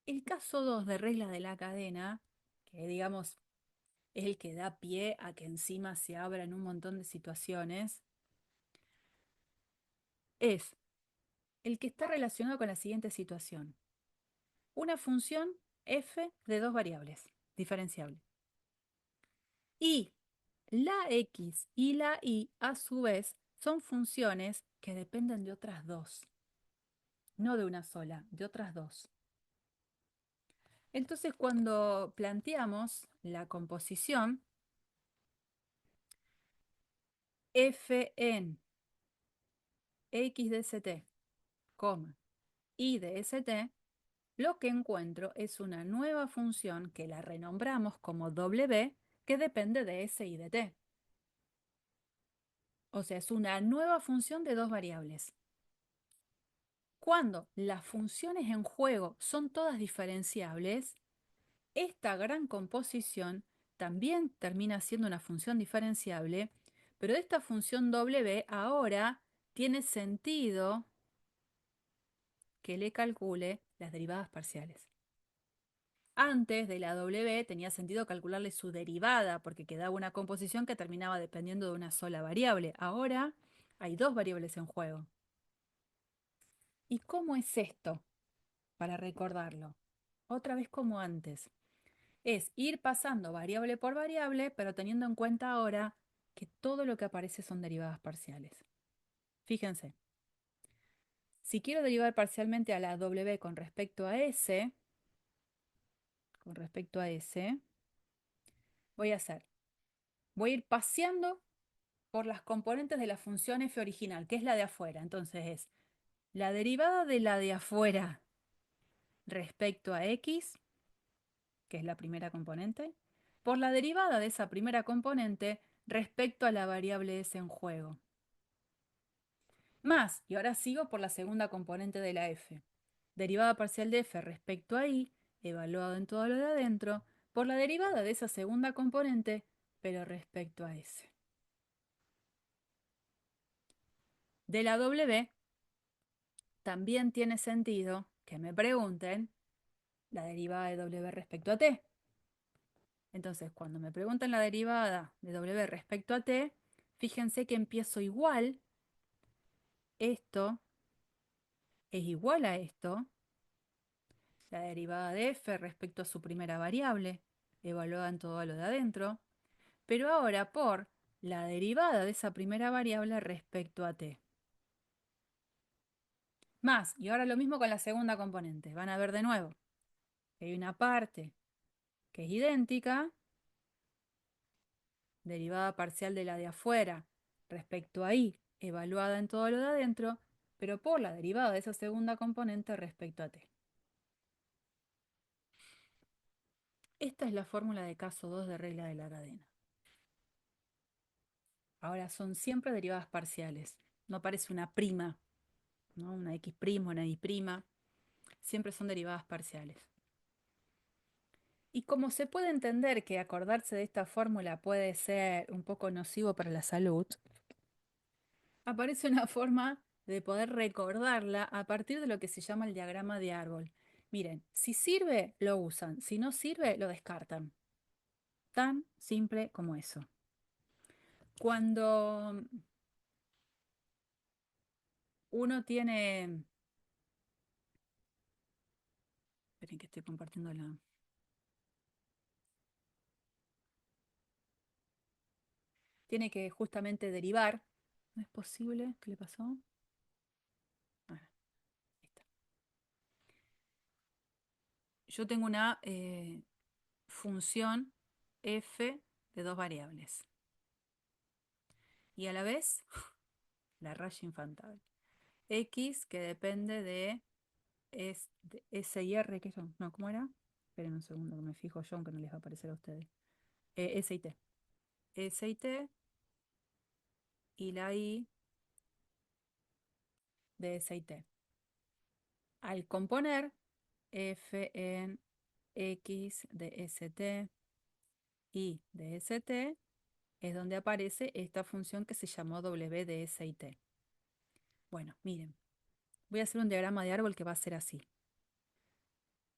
Speaker 1: El caso 2 de regla de la cadena, que digamos es el que da pie a que encima se abran un montón de situaciones, es el que está relacionado con la siguiente situación. Una función f de 2 variables, diferenciable. Y la x y la y, a su vez, son funciones que dependen de otras dos. No de una sola, de otras dos. Entonces, cuando planteamos la composición, f en x de st, y de st, lo que encuentro es una nueva función que la renombramos como w, que depende de s y de t. O sea, es una nueva función de 2 variables. Cuando las funciones en juego son todas diferenciables, esta gran composición también termina siendo una función diferenciable, pero esta función w ahora tiene sentido que le calcule las derivadas parciales. Antes de la w tenía sentido calcularle su derivada porque quedaba una composición que terminaba dependiendo de una sola variable. Ahora hay 2 variables en juego. ¿Y cómo es esto? Para recordarlo. Otra vez como antes. Es ir pasando variable por variable, pero teniendo en cuenta ahora que todo lo que aparece son derivadas parciales. Fíjense, si quiero derivar parcialmente a la w con respecto a s, voy a ir paseando por las componentes de la función f original, que es la de afuera. Entonces es la derivada de la de afuera respecto a x, que es la primera componente, por la derivada de esa primera componente respecto a la variable s en juego. Más, y ahora sigo por la segunda componente de la f. Derivada parcial de f respecto a y, evaluado en todo lo de adentro, por la derivada de esa segunda componente, pero respecto a s. De la w también tiene sentido que me pregunten la derivada de W respecto a t. Entonces, cuando me preguntan la derivada de W respecto a t, fíjense que empiezo igual. Esto es igual a esto, la derivada de f respecto a su primera variable, evaluada en todo lo de adentro, pero ahora por la derivada de esa primera variable respecto a t. Más, y ahora lo mismo con la segunda componente. Van a ver de nuevo que hay una parte que es idéntica, derivada parcial de la de afuera respecto a y, evaluada en todo lo de adentro, pero por la derivada de esa segunda componente respecto a t. Esta es la fórmula de caso 2 de regla de la cadena. Ahora son siempre derivadas parciales. No aparece una prima, ¿no? Una x', una y'. Siempre son derivadas parciales. Y como se puede entender que acordarse de esta fórmula puede ser un poco nocivo para la salud, aparece una forma de poder recordarla a partir de lo que se llama el diagrama de árbol. Miren, si sirve, lo usan. Si no sirve, lo descartan. Tan simple como eso. Cuando uno tiene... Esperen que estoy compartiendo la... Tiene que justamente derivar. ¿No es posible? ¿Qué le pasó? Ah, ahí está. Yo tengo una función f de dos variables. Y a la vez, la raya infantable. X que depende de, de S y R, ¿qué son? No, ¿cómo era? Esperen un segundo que me fijo yo, aunque no les va a aparecer a ustedes. S y T. S y T y la I de S y T. Al componer F en X de ST y de ST es donde aparece esta función que se llamó W de S y T. Bueno, miren, voy a hacer un diagrama de árbol que va a ser así.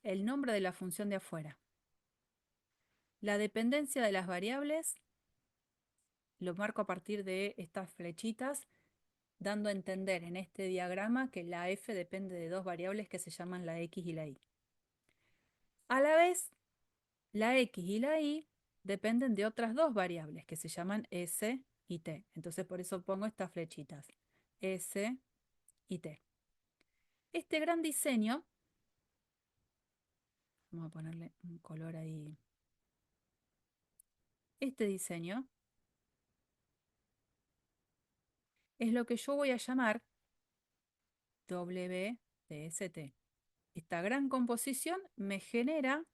Speaker 1: El nombre de la función de afuera. La dependencia de las variables lo marco a partir de estas flechitas, dando a entender en este diagrama que la f depende de dos variables que se llaman la x y la y. A la vez, la x y la y dependen de otras dos variables que se llaman s y t. Entonces por eso pongo estas flechitas, s y t. Este gran diseño, vamos a ponerle un color ahí, este diseño es lo que yo voy a llamar W de ST. Esta gran composición me genera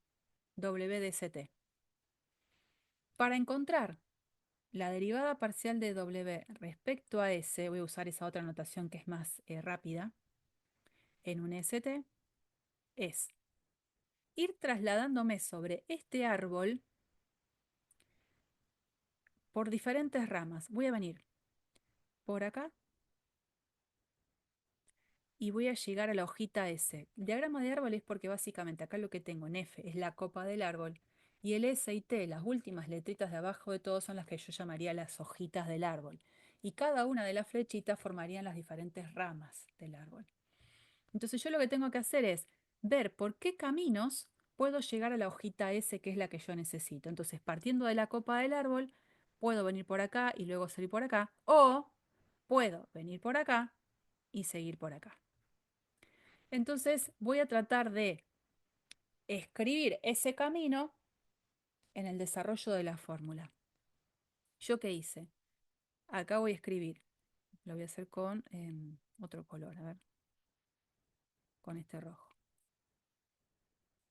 Speaker 1: W de ST. Para encontrar la derivada parcial de W respecto a S, voy a usar esa otra notación que es más rápida, en un ST, es ir trasladándome sobre este árbol por diferentes ramas. Voy a venir por acá y voy a llegar a la hojita S. El diagrama de árbol es porque básicamente acá lo que tengo en F es la copa del árbol y el S y T, las últimas letritas de abajo de todo, son las que yo llamaría las hojitas del árbol. Y cada una de las flechitas formarían las diferentes ramas del árbol. Entonces yo lo que tengo que hacer es ver por qué caminos puedo llegar a la hojita S, que es la que yo necesito. Entonces, partiendo de la copa del árbol, puedo venir por acá y luego salir por acá, o puedo venir por acá y seguir por acá. Entonces voy a tratar de escribir ese camino en el desarrollo de la fórmula. ¿Yo qué hice? Acá voy a escribir. Lo voy a hacer con otro color, a ver, con este rojo.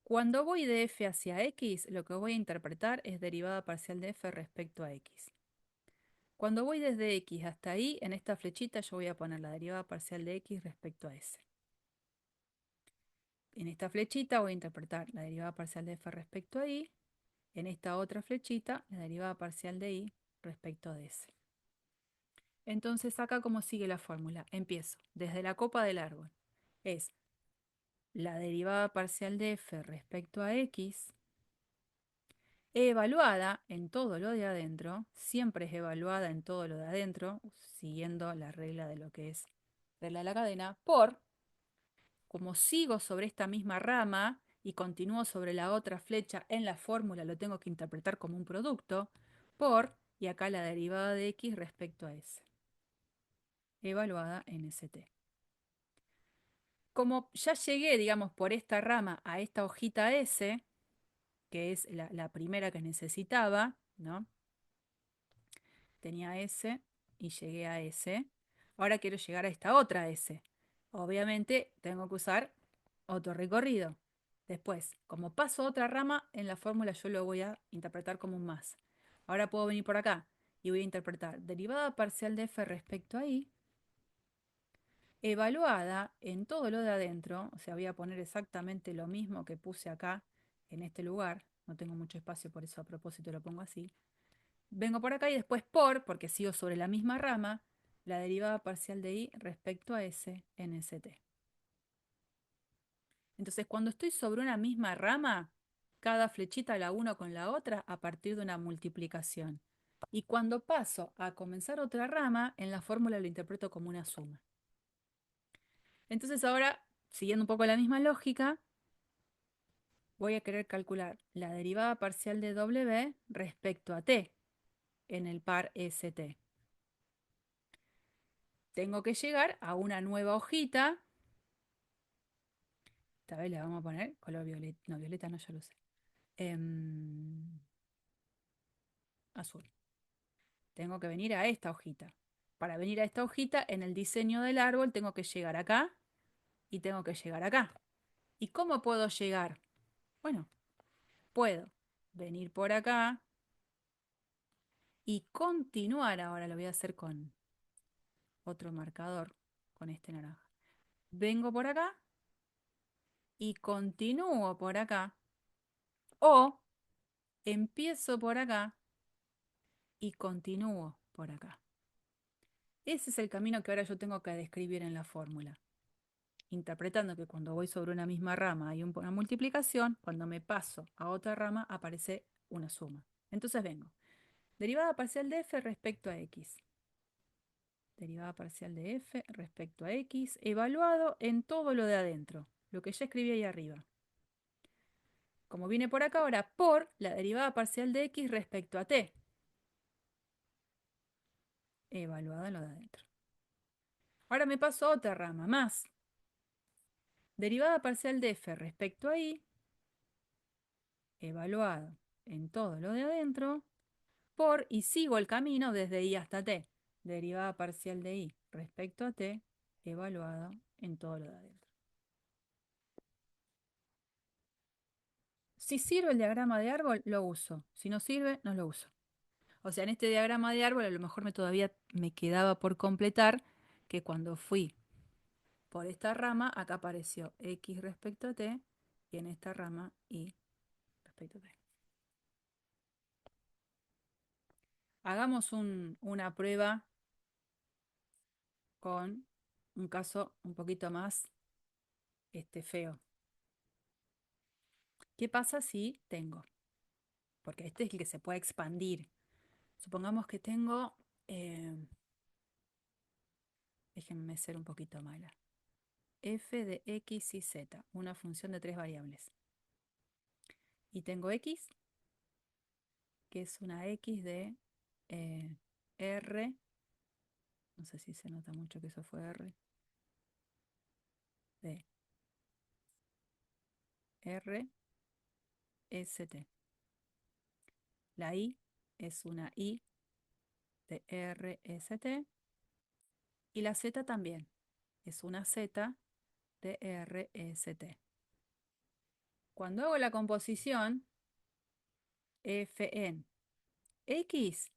Speaker 1: Cuando voy de f hacia x, lo que voy a interpretar es derivada parcial de f respecto a x. Cuando voy desde x hasta y, en esta flechita yo voy a poner la derivada parcial de x respecto a s. En esta flechita voy a interpretar la derivada parcial de f respecto a y. En esta otra flechita, la derivada parcial de y respecto de s. Entonces acá, ¿cómo sigue la fórmula? Empiezo desde la copa del árbol. Es la derivada parcial de f respecto a x, evaluada en todo lo de adentro, siempre es evaluada en todo lo de adentro, siguiendo la regla de lo que es regla de la cadena, por, como sigo sobre esta misma rama y continúo sobre la otra flecha en la fórmula, lo tengo que interpretar como un producto, por, y acá la derivada de x respecto a s, evaluada en st. Como ya llegué, digamos, por esta rama a esta hojita S, que es la primera que necesitaba, ¿no? Tenía S y llegué a S. Ahora quiero llegar a esta otra S. Obviamente tengo que usar otro recorrido. Después, como paso a otra rama, en la fórmula yo lo voy a interpretar como un más. Ahora puedo venir por acá y voy a interpretar derivada parcial de f respecto a y, evaluada en todo lo de adentro, o sea, voy a poner exactamente lo mismo que puse acá en este lugar, no tengo mucho espacio, por eso a propósito lo pongo así. Vengo por acá y después porque sigo sobre la misma rama, la derivada parcial de y respecto a s en st. Entonces, cuando estoy sobre una misma rama, cada flechita la uno con la otra a partir de una multiplicación. Y cuando paso a comenzar otra rama, en la fórmula lo interpreto como una suma. Entonces ahora, siguiendo un poco la misma lógica, voy a querer calcular la derivada parcial de w respecto a t en el par st. Tengo que llegar a una nueva hojita. Esta vez le vamos a poner color violeta. No, violeta no, ya lo sé. Azul. Tengo que venir a esta hojita. Para venir a esta hojita, en el diseño del árbol, tengo que llegar acá y tengo que llegar acá. ¿Y cómo puedo llegar? Bueno, puedo venir por acá y continuar. Ahora lo voy a hacer con otro marcador, con este naranja. Vengo por acá y continúo por acá. O empiezo por acá y continúo por acá. Ese es el camino que ahora yo tengo que describir en la fórmula, interpretando que cuando voy sobre una misma rama hay una multiplicación, cuando me paso a otra rama aparece una suma. Entonces vengo. Derivada parcial de f respecto a x. Derivada parcial de f respecto a x, evaluado en todo lo de adentro, lo que ya escribí ahí arriba. Como viene por acá ahora, por la derivada parcial de x respecto a t, evaluado en lo de adentro. Ahora me paso a otra rama, más. Derivada parcial de f respecto a y, evaluado en todo lo de adentro, por, y sigo el camino desde y hasta t. Derivada parcial de y respecto a t, evaluado en todo lo de adentro. Si sirve el diagrama de árbol, lo uso. Si no sirve, no lo uso. O sea, en este diagrama de árbol a lo mejor todavía me quedaba por completar que cuando fui por esta rama, acá apareció x respecto a t, y en esta rama y respecto a t. Hagamos una prueba con un caso un poquito más feo. ¿Qué pasa si tengo? Porque este es el que se puede expandir. Supongamos que tengo, déjenme ser un poquito mala, f de x y z, una función de tres variables. Y tengo x, que es una x de r, no sé si se nota mucho que eso fue r, de r, st. La y es una y de r, st. Y la z también es una z de r, st. Cuando hago la composición, f en x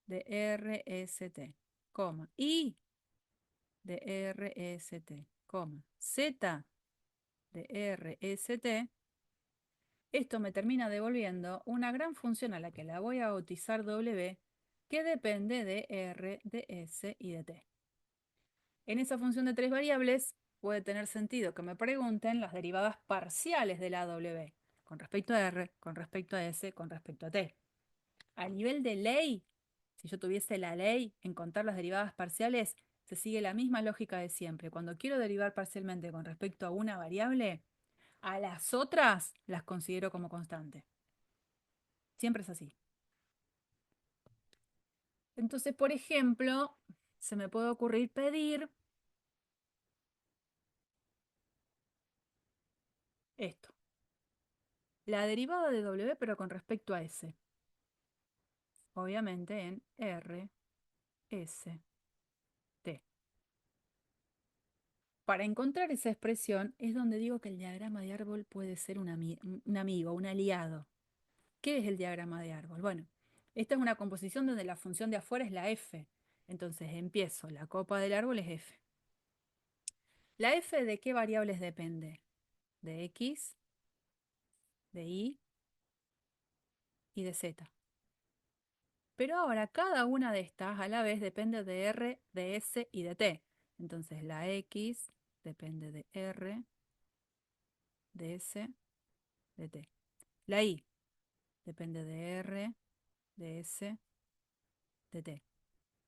Speaker 1: de r, st, coma, y de r, st, coma, z de r, st, esto me termina devolviendo una gran función a la que la voy a bautizar w, que depende de r, de s y de t. En esa función de tres variables puede tener sentido que me pregunten las derivadas parciales de la W, con respecto a R, con respecto a S, con respecto a T. A nivel de ley, si yo tuviese la ley en contar las derivadas parciales, se sigue la misma lógica de siempre. Cuando quiero derivar parcialmente con respecto a una variable, a las otras las considero como constante. Siempre es así. Entonces, por ejemplo, se me puede ocurrir pedir esto. La derivada de W, pero con respecto a S. Obviamente en R, S, T. Para encontrar esa expresión es donde digo que el diagrama de árbol puede ser un amigo, un aliado. ¿Qué es el diagrama de árbol? Bueno, esta es una composición donde la función de afuera es la f. Entonces empiezo, la copa del árbol es f. ¿La f de qué variables depende? De x, de y de z. Pero ahora cada una de estas a la vez depende de r, de s y de t. Entonces la x depende de r, de s, de t. La y depende de r, de s, de t.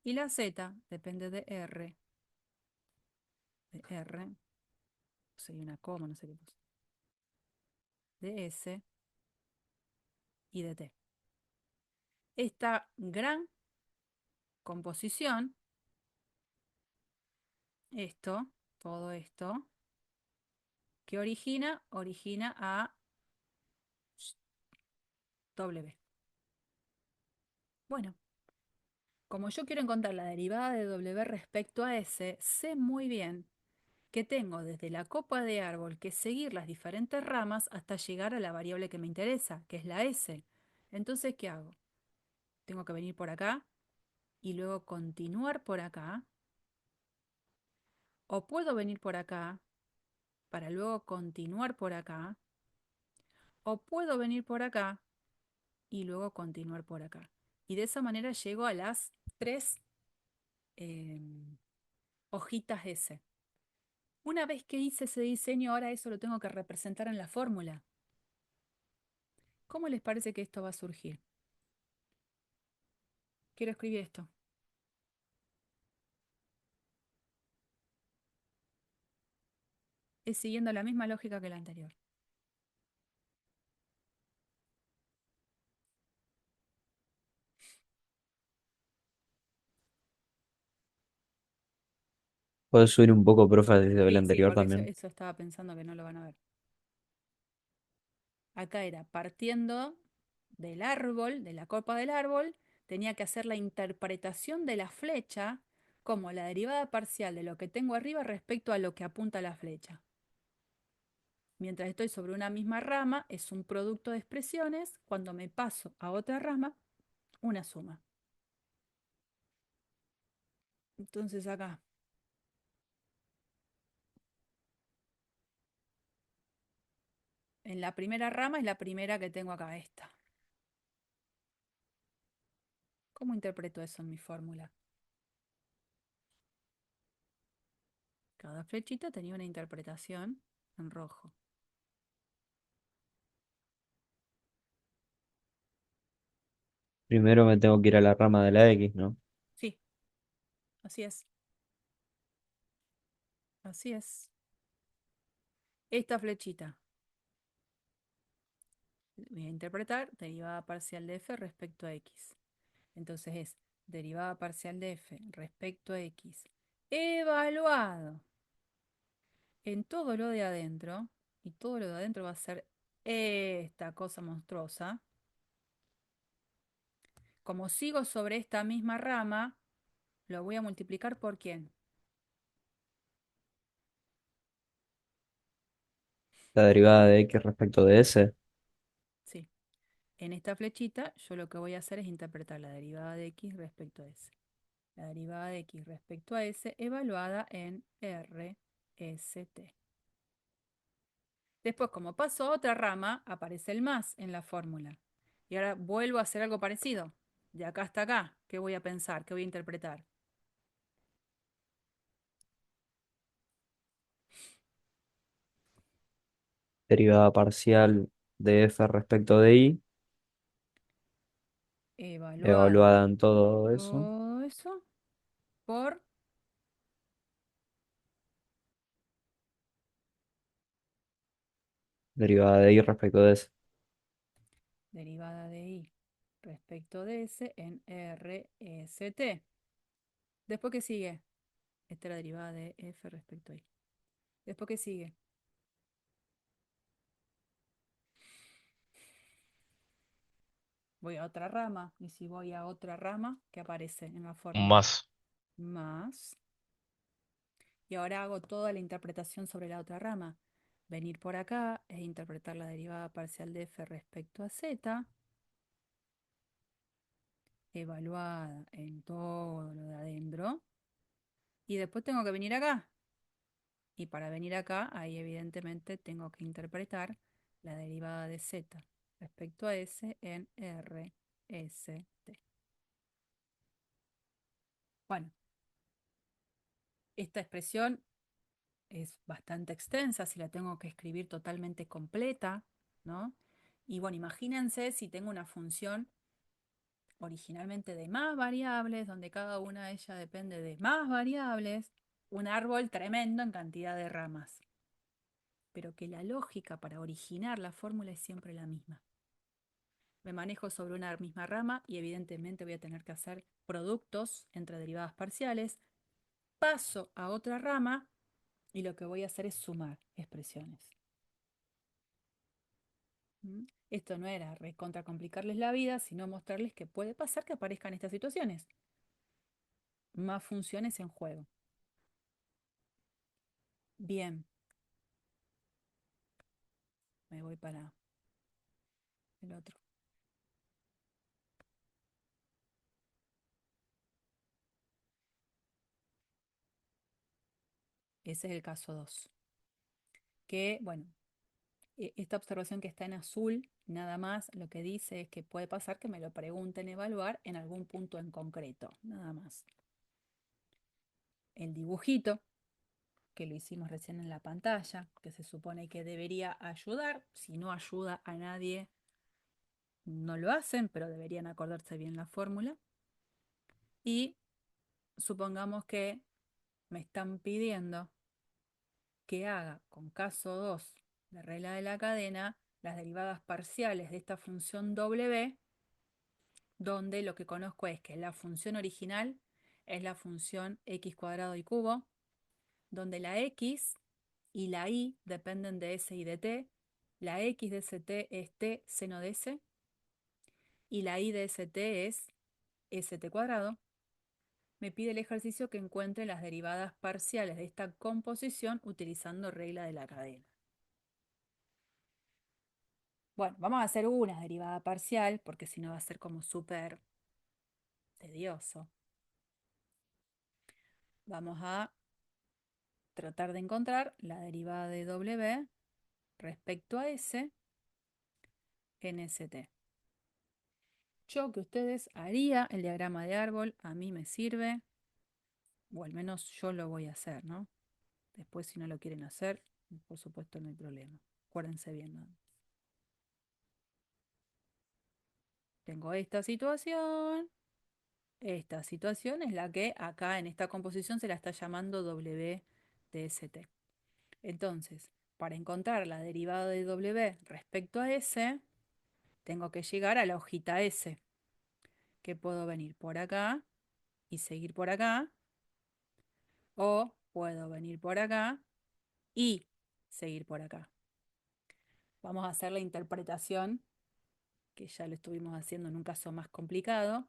Speaker 1: Y la z depende de r, no sé, una coma, no sé qué puse, de s y de t. Esta gran composición, todo esto, que origina a W. Bueno, como yo quiero encontrar la derivada de W respecto a S, sé muy bien que tengo desde la copa de árbol que seguir las diferentes ramas hasta llegar a la variable que me interesa, que es la S. Entonces, ¿qué hago? Tengo que venir por acá y luego continuar por acá. O puedo venir por acá para luego continuar por acá. O puedo venir por acá y luego continuar por acá. Y de esa manera llego a las tres eh, hojitas S. Una vez que hice ese diseño, ahora eso lo tengo que representar en la fórmula. ¿Cómo les parece que esto va a surgir? Quiero escribir esto. Es siguiendo la misma lógica que la anterior.
Speaker 2: Puedes subir un poco, profe, desde el
Speaker 1: Sí, sí,
Speaker 2: anterior
Speaker 1: porque
Speaker 2: también.
Speaker 1: eso estaba pensando que no lo van a ver. Acá era partiendo del árbol, de la copa del árbol, tenía que hacer la interpretación de la flecha como la derivada parcial de lo que tengo arriba respecto a lo que apunta la flecha. Mientras estoy sobre una misma rama, es un producto de expresiones. Cuando me paso a otra rama, una suma. Entonces acá, en la primera rama es la primera que tengo acá, esta. ¿Cómo interpreto eso en mi fórmula? Cada flechita tenía una interpretación en rojo.
Speaker 2: Primero me tengo que ir a la rama de la X, ¿no?
Speaker 1: Sí, así es. Así es. Esta flechita. Voy a interpretar derivada parcial de f respecto a x. Entonces es derivada parcial de f respecto a x evaluado en todo lo de adentro. Y todo lo de adentro va a ser esta cosa monstruosa. Como sigo sobre esta misma rama, lo voy a multiplicar por ¿quién?
Speaker 2: La derivada de X respecto de S.
Speaker 1: Sí. En esta flechita yo lo que voy a hacer es interpretar la derivada de x respecto a s. La derivada de x respecto a s evaluada en RST. Después, como paso a otra rama, aparece el más en la fórmula. Y ahora vuelvo a hacer algo parecido. De acá hasta acá, ¿qué voy a pensar? ¿Qué voy a interpretar?
Speaker 2: derivada parcial de f respecto de y,
Speaker 1: evaluada
Speaker 2: evaluada en todo eso,
Speaker 1: todo eso por
Speaker 2: derivada de y respecto de s.
Speaker 1: derivada de y respecto de s en RST. Después, ¿qué sigue? Esta es la derivada de f respecto a y. Después, ¿qué sigue? Voy a otra rama. Y si voy a otra rama, ¿qué aparece en la fórmula?
Speaker 3: Más.
Speaker 1: Más. Y ahora hago toda la interpretación sobre la otra rama. Venir por acá e interpretar la derivada parcial de f respecto a z, evaluada en todo lo de adentro. Y después tengo que venir acá. Y para venir acá, ahí evidentemente tengo que interpretar la derivada de z respecto a s en RST. Bueno, esta expresión es bastante extensa, si la tengo que escribir totalmente completa, ¿no? Y bueno, imagínense si tengo una función originalmente de más variables, donde cada una de ellas depende de más variables, un árbol tremendo en cantidad de ramas, pero que la lógica para originar la fórmula es siempre la misma. Me manejo sobre una misma rama y evidentemente voy a tener que hacer productos entre derivadas parciales, paso a otra rama y lo que voy a hacer es sumar expresiones. Esto no era recontra complicarles la vida, sino mostrarles que puede pasar que aparezcan estas situaciones. Más funciones en juego. Bien, me voy para el otro. Ese es el caso 2. Que, bueno, esta observación que está en azul, nada más lo que dice es que puede pasar que me lo pregunten evaluar en algún punto en concreto, nada más. El dibujito, que lo hicimos recién en la pantalla, que se supone que debería ayudar, si no ayuda a nadie, no lo hacen, pero deberían acordarse bien la fórmula. Y supongamos que me están pidiendo que haga con caso 2 de regla de la cadena las derivadas parciales de esta función w, donde lo que conozco es que la función original es la función x cuadrado y cubo, donde la x y la y dependen de s y de t. La x de st es t seno de s y la y de st es st cuadrado. Me pide el ejercicio que encuentre las derivadas parciales de esta composición utilizando regla de la cadena. Bueno, vamos a hacer una derivada parcial, porque si no va a ser como súper tedioso. Vamos a tratar de encontrar la derivada de w respecto a s en st. Yo que ustedes haría el diagrama de árbol, a mí me sirve, o al menos yo lo voy a hacer, ¿no? Después si no lo quieren hacer, por supuesto no hay problema. Acuérdense bien, ¿no? Tengo esta situación. Esta situación es la que acá en esta composición se la está llamando w de st. Entonces, para encontrar la derivada de w respecto a s, tengo que llegar a la hojita s, que puedo venir por acá y seguir por acá, o puedo venir por acá y seguir por acá. Vamos a hacer la interpretación, que ya lo estuvimos haciendo en un caso más complicado,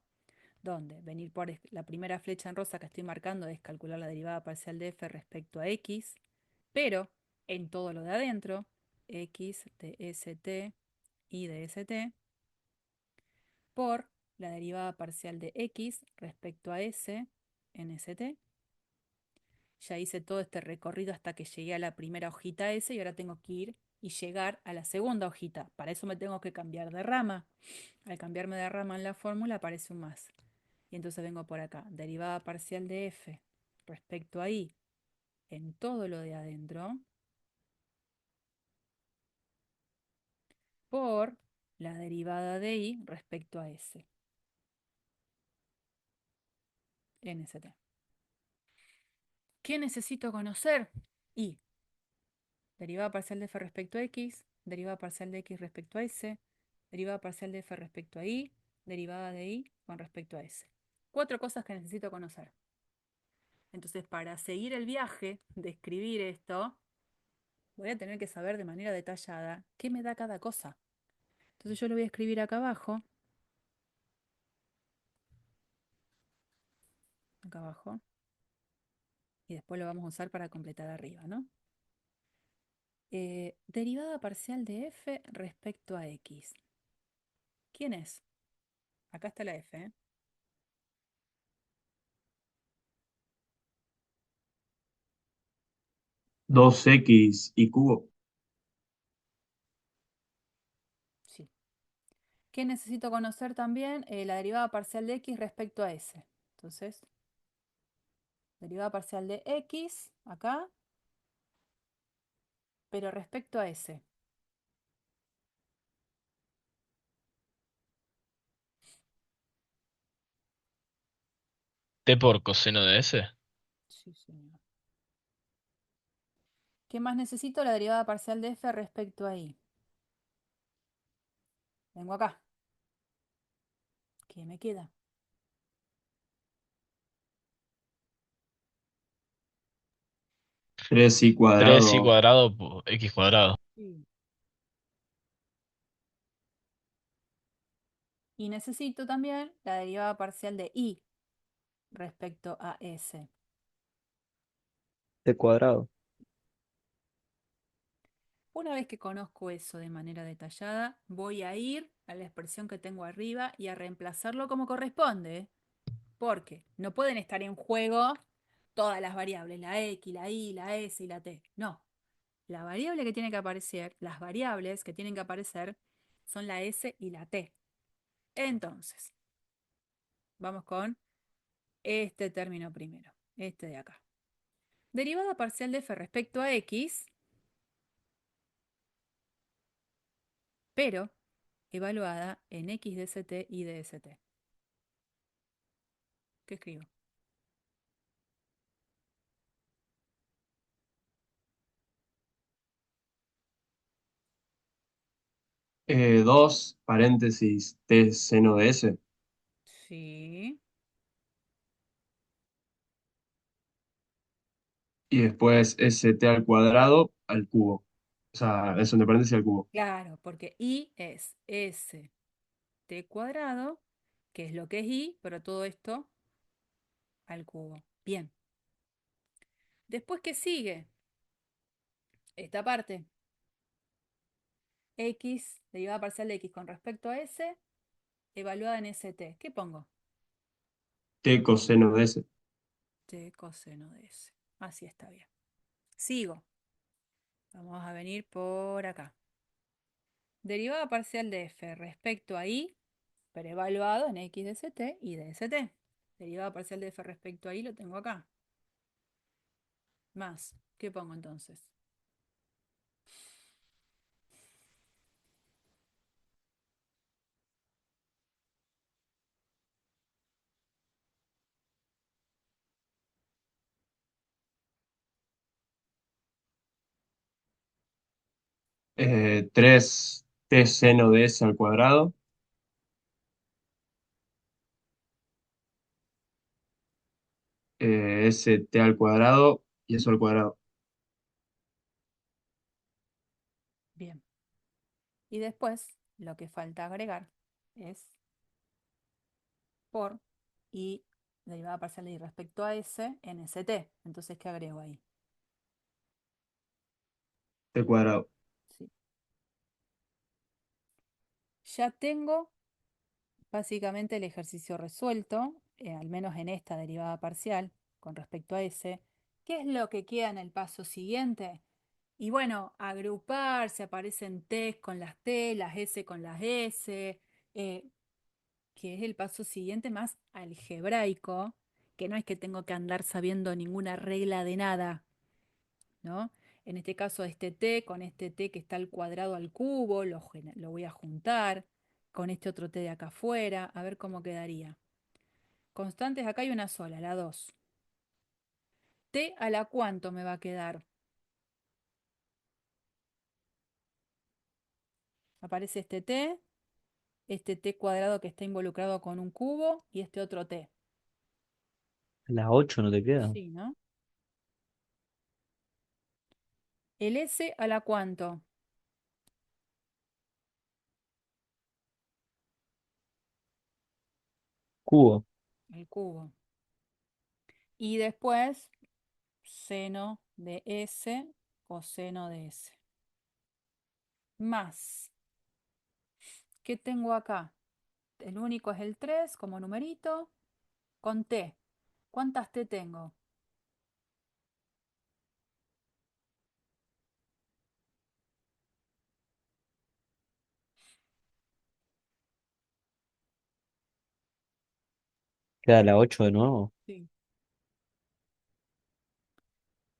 Speaker 1: donde venir por la primera flecha en rosa que estoy marcando es calcular la derivada parcial de f respecto a x, pero en todo lo de adentro, x de st y de st, por la derivada parcial de x respecto a s en st. Ya hice todo este recorrido hasta que llegué a la primera hojita S y ahora tengo que ir y llegar a la segunda hojita. Para eso me tengo que cambiar de rama. Al cambiarme de rama en la fórmula aparece un más. Y entonces vengo por acá. Derivada parcial de f respecto a y en todo lo de adentro. por la derivada de y respecto a s en st. ¿Qué necesito conocer? Y derivada parcial de f respecto a x, derivada parcial de x respecto a s, derivada parcial de f respecto a y, derivada de y con respecto a s. 4 cosas que necesito conocer. Entonces, para seguir el viaje de escribir esto, voy a tener que saber de manera detallada qué me da cada cosa. Entonces yo lo voy a escribir acá abajo, y después lo vamos a usar para completar arriba, ¿no? Derivada parcial de f respecto a x. ¿Quién es? Acá está la f, ¿eh?
Speaker 4: 2x y cubo.
Speaker 1: Sí. ¿Qué necesito conocer también? La derivada parcial de x respecto a s. Entonces, derivada parcial de x, acá, pero respecto a s.
Speaker 3: T por coseno de S.
Speaker 1: Sí, señor. ¿Qué más necesito? La derivada parcial de f respecto a y. Vengo acá. ¿Qué me queda?
Speaker 4: 3y
Speaker 3: 3y
Speaker 4: cuadrado.
Speaker 3: cuadrado por x cuadrado.
Speaker 1: Sí. Y necesito también la derivada parcial de y respecto a s.
Speaker 2: T cuadrado.
Speaker 1: Una vez que conozco eso de manera detallada, voy a ir a la expresión que tengo arriba y a reemplazarlo como corresponde. Porque no pueden estar en juego todas las variables, la x, la y, la s y la t. No. La variable que tiene que aparecer, las variables que tienen que aparecer son la s y la t. Entonces, vamos con este término primero, este de acá. Derivada parcial de f respecto a x, pero evaluada en x de st y de st. ¿Qué escribo?
Speaker 4: 2 paréntesis t seno de s.
Speaker 1: Sí.
Speaker 4: Y después st al cuadrado al cubo. O sea, eso entre paréntesis al cubo.
Speaker 1: Claro, porque y es st cuadrado, que es lo que es y, pero todo esto al cubo. Bien. Después, ¿qué sigue? Esta parte. X, derivada parcial de x con respecto a s, evaluada en st. ¿Qué pongo?
Speaker 4: T coseno de s.
Speaker 1: T coseno de s. Así está bien. Sigo. Vamos a venir por acá. Derivada parcial de f respecto a y, pero evaluado en x de st y de st. Derivada parcial de f respecto a y lo tengo acá. Más. ¿Qué pongo entonces?
Speaker 4: 3 t seno de s al cuadrado. st al cuadrado y eso al cuadrado.
Speaker 1: Bien. Y después, lo que falta agregar es por y derivada parcial de y respecto a s en st. Entonces, ¿qué agrego ahí?
Speaker 4: T cuadrado.
Speaker 1: Sí. Ya tengo básicamente el ejercicio resuelto, al menos en esta derivada parcial con respecto a s. ¿Qué es lo que queda en el paso siguiente? Y bueno, agrupar, se aparecen T con las T, las S con las S, que es el paso siguiente más algebraico, que no es que tengo que andar sabiendo ninguna regla de nada, ¿no? En este caso, este t con este t que está al cuadrado al cubo, lo voy a juntar con este otro t de acá afuera, a ver cómo quedaría. Constantes, acá hay una sola, la 2. ¿T a la cuánto me va a quedar? Aparece este t cuadrado que está involucrado con un cubo y este otro t.
Speaker 2: La 8 no te queda.
Speaker 1: Sí, ¿no? ¿El s a la cuánto?
Speaker 2: Cubo.
Speaker 1: El cubo. Y después, seno de s coseno de s. Más. ¿Qué tengo acá? El único es el 3 como numerito, con t. ¿Cuántas t tengo?
Speaker 2: Queda la 8 de nuevo.
Speaker 1: Sí.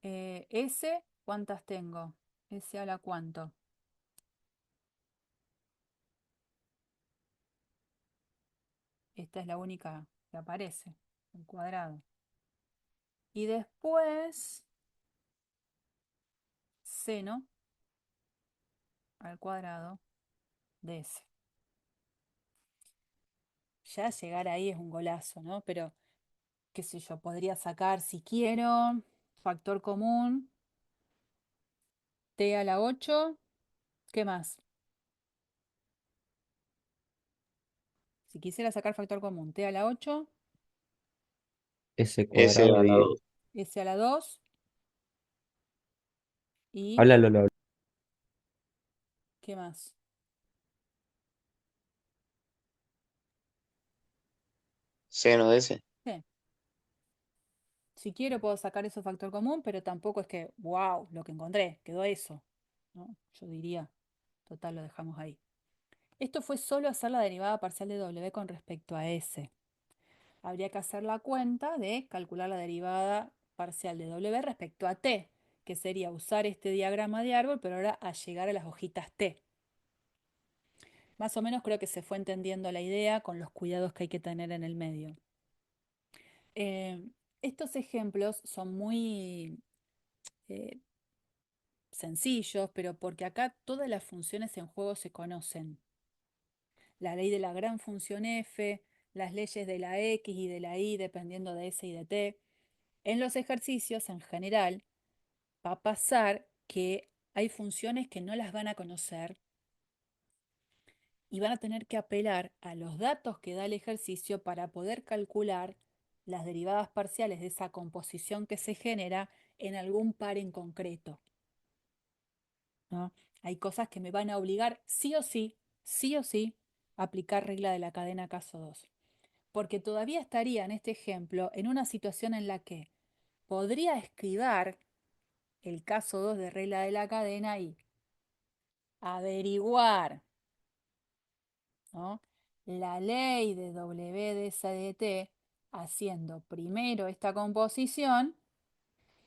Speaker 1: S, ¿cuántas tengo? S a la cuánto. Esta es la única que aparece, el cuadrado. Y después, seno al cuadrado de S. Ya llegar ahí es un golazo, ¿no? Pero, qué sé yo, podría sacar, si quiero, factor común, t a la 8. ¿Qué más? Si quisiera sacar factor común, t a la 8,
Speaker 2: S
Speaker 5: S
Speaker 2: cuadrado
Speaker 5: a la
Speaker 2: dividido.
Speaker 5: 2.
Speaker 1: s a la 2 y
Speaker 2: Háblalo.
Speaker 1: ¿qué más?
Speaker 5: Seno de S.
Speaker 1: Sí. Si quiero puedo sacar eso factor común, pero tampoco es que, wow, lo que encontré, quedó eso, ¿no? Yo diría, total, lo dejamos ahí. Esto fue solo hacer la derivada parcial de w con respecto a s. Habría que hacer la cuenta de calcular la derivada parcial de w respecto a t, que sería usar este diagrama de árbol, pero ahora a llegar a las hojitas t. Más o menos creo que se fue entendiendo la idea con los cuidados que hay que tener en el medio. Eh, Estos ejemplos son muy eh, sencillos, pero porque acá todas las funciones en juego se conocen. La ley de la gran función f, las leyes de la x y de la y dependiendo de s y de t. En los ejercicios, en general, va a pasar que hay funciones que no las van a conocer y van a tener que apelar a los datos que da el ejercicio para poder calcular las derivadas parciales de esa composición que se genera en algún par en concreto, ¿no? Hay cosas que me van a obligar sí o sí, a aplicar regla de la cadena caso 2. Porque todavía estaría en este ejemplo en una situación en la que podría esquivar el caso 2 de regla de la cadena y averiguar, ¿no?, la ley de W de S de T haciendo primero esta composición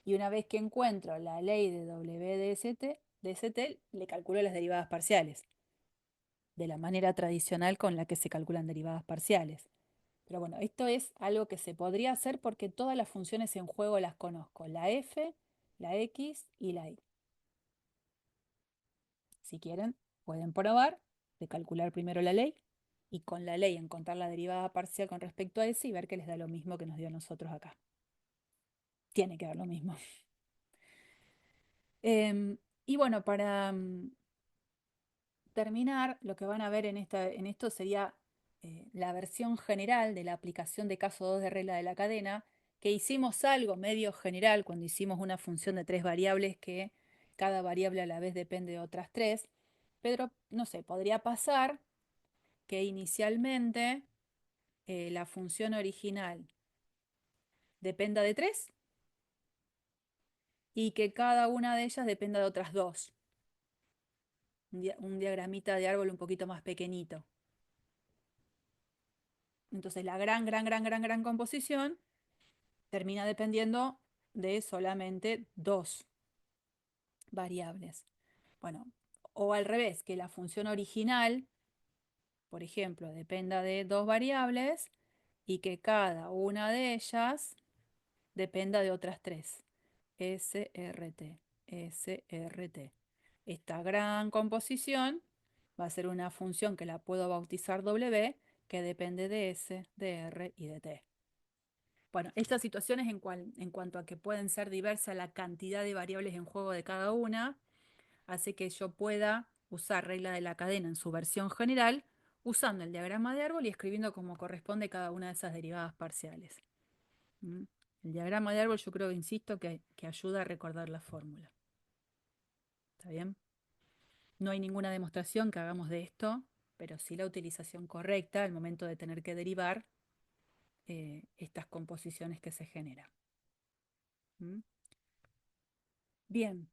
Speaker 1: y una vez que encuentro la ley de W de ST, le calculo las derivadas parciales de la manera tradicional con la que se calculan derivadas parciales. Pero bueno, esto es algo que se podría hacer porque todas las funciones en juego las conozco, la f, la x y la y. Si quieren, pueden probar de calcular primero la ley y con la ley encontrar la derivada parcial con respecto a ese y ver que les da lo mismo que nos dio a nosotros acá. Tiene que dar lo mismo. Y bueno, para terminar, lo que van a ver en esto sería la versión general de la aplicación de caso 2 de regla de la cadena, que hicimos algo medio general cuando hicimos una función de 3 variables que cada variable a la vez depende de otras 3. Pero, no sé, podría pasar que inicialmente la función original dependa de 3 y que cada una de ellas dependa de otras 2. Un diagramita de árbol un poquito más pequeñito. Entonces la gran composición termina dependiendo de solamente 2 variables. Bueno, o al revés, que la función original, por ejemplo, dependa de dos variables y que cada una de ellas dependa de otras tres. SRT, SRT. Esta gran composición va a ser una función que la puedo bautizar W, que depende de S, de R y de T. Bueno, estas situaciones en cuanto a que pueden ser diversas la cantidad de variables en juego de cada una, hace que yo pueda usar regla de la cadena en su versión general, usando el diagrama de árbol y escribiendo como corresponde cada una de esas derivadas parciales. ¿Mm? El diagrama de árbol yo creo, insisto, que ayuda a recordar la fórmula. ¿Está bien? No hay ninguna demostración que hagamos de esto, pero sí la utilización correcta al momento de tener que derivar estas composiciones que se generan. ¿Mm? Bien.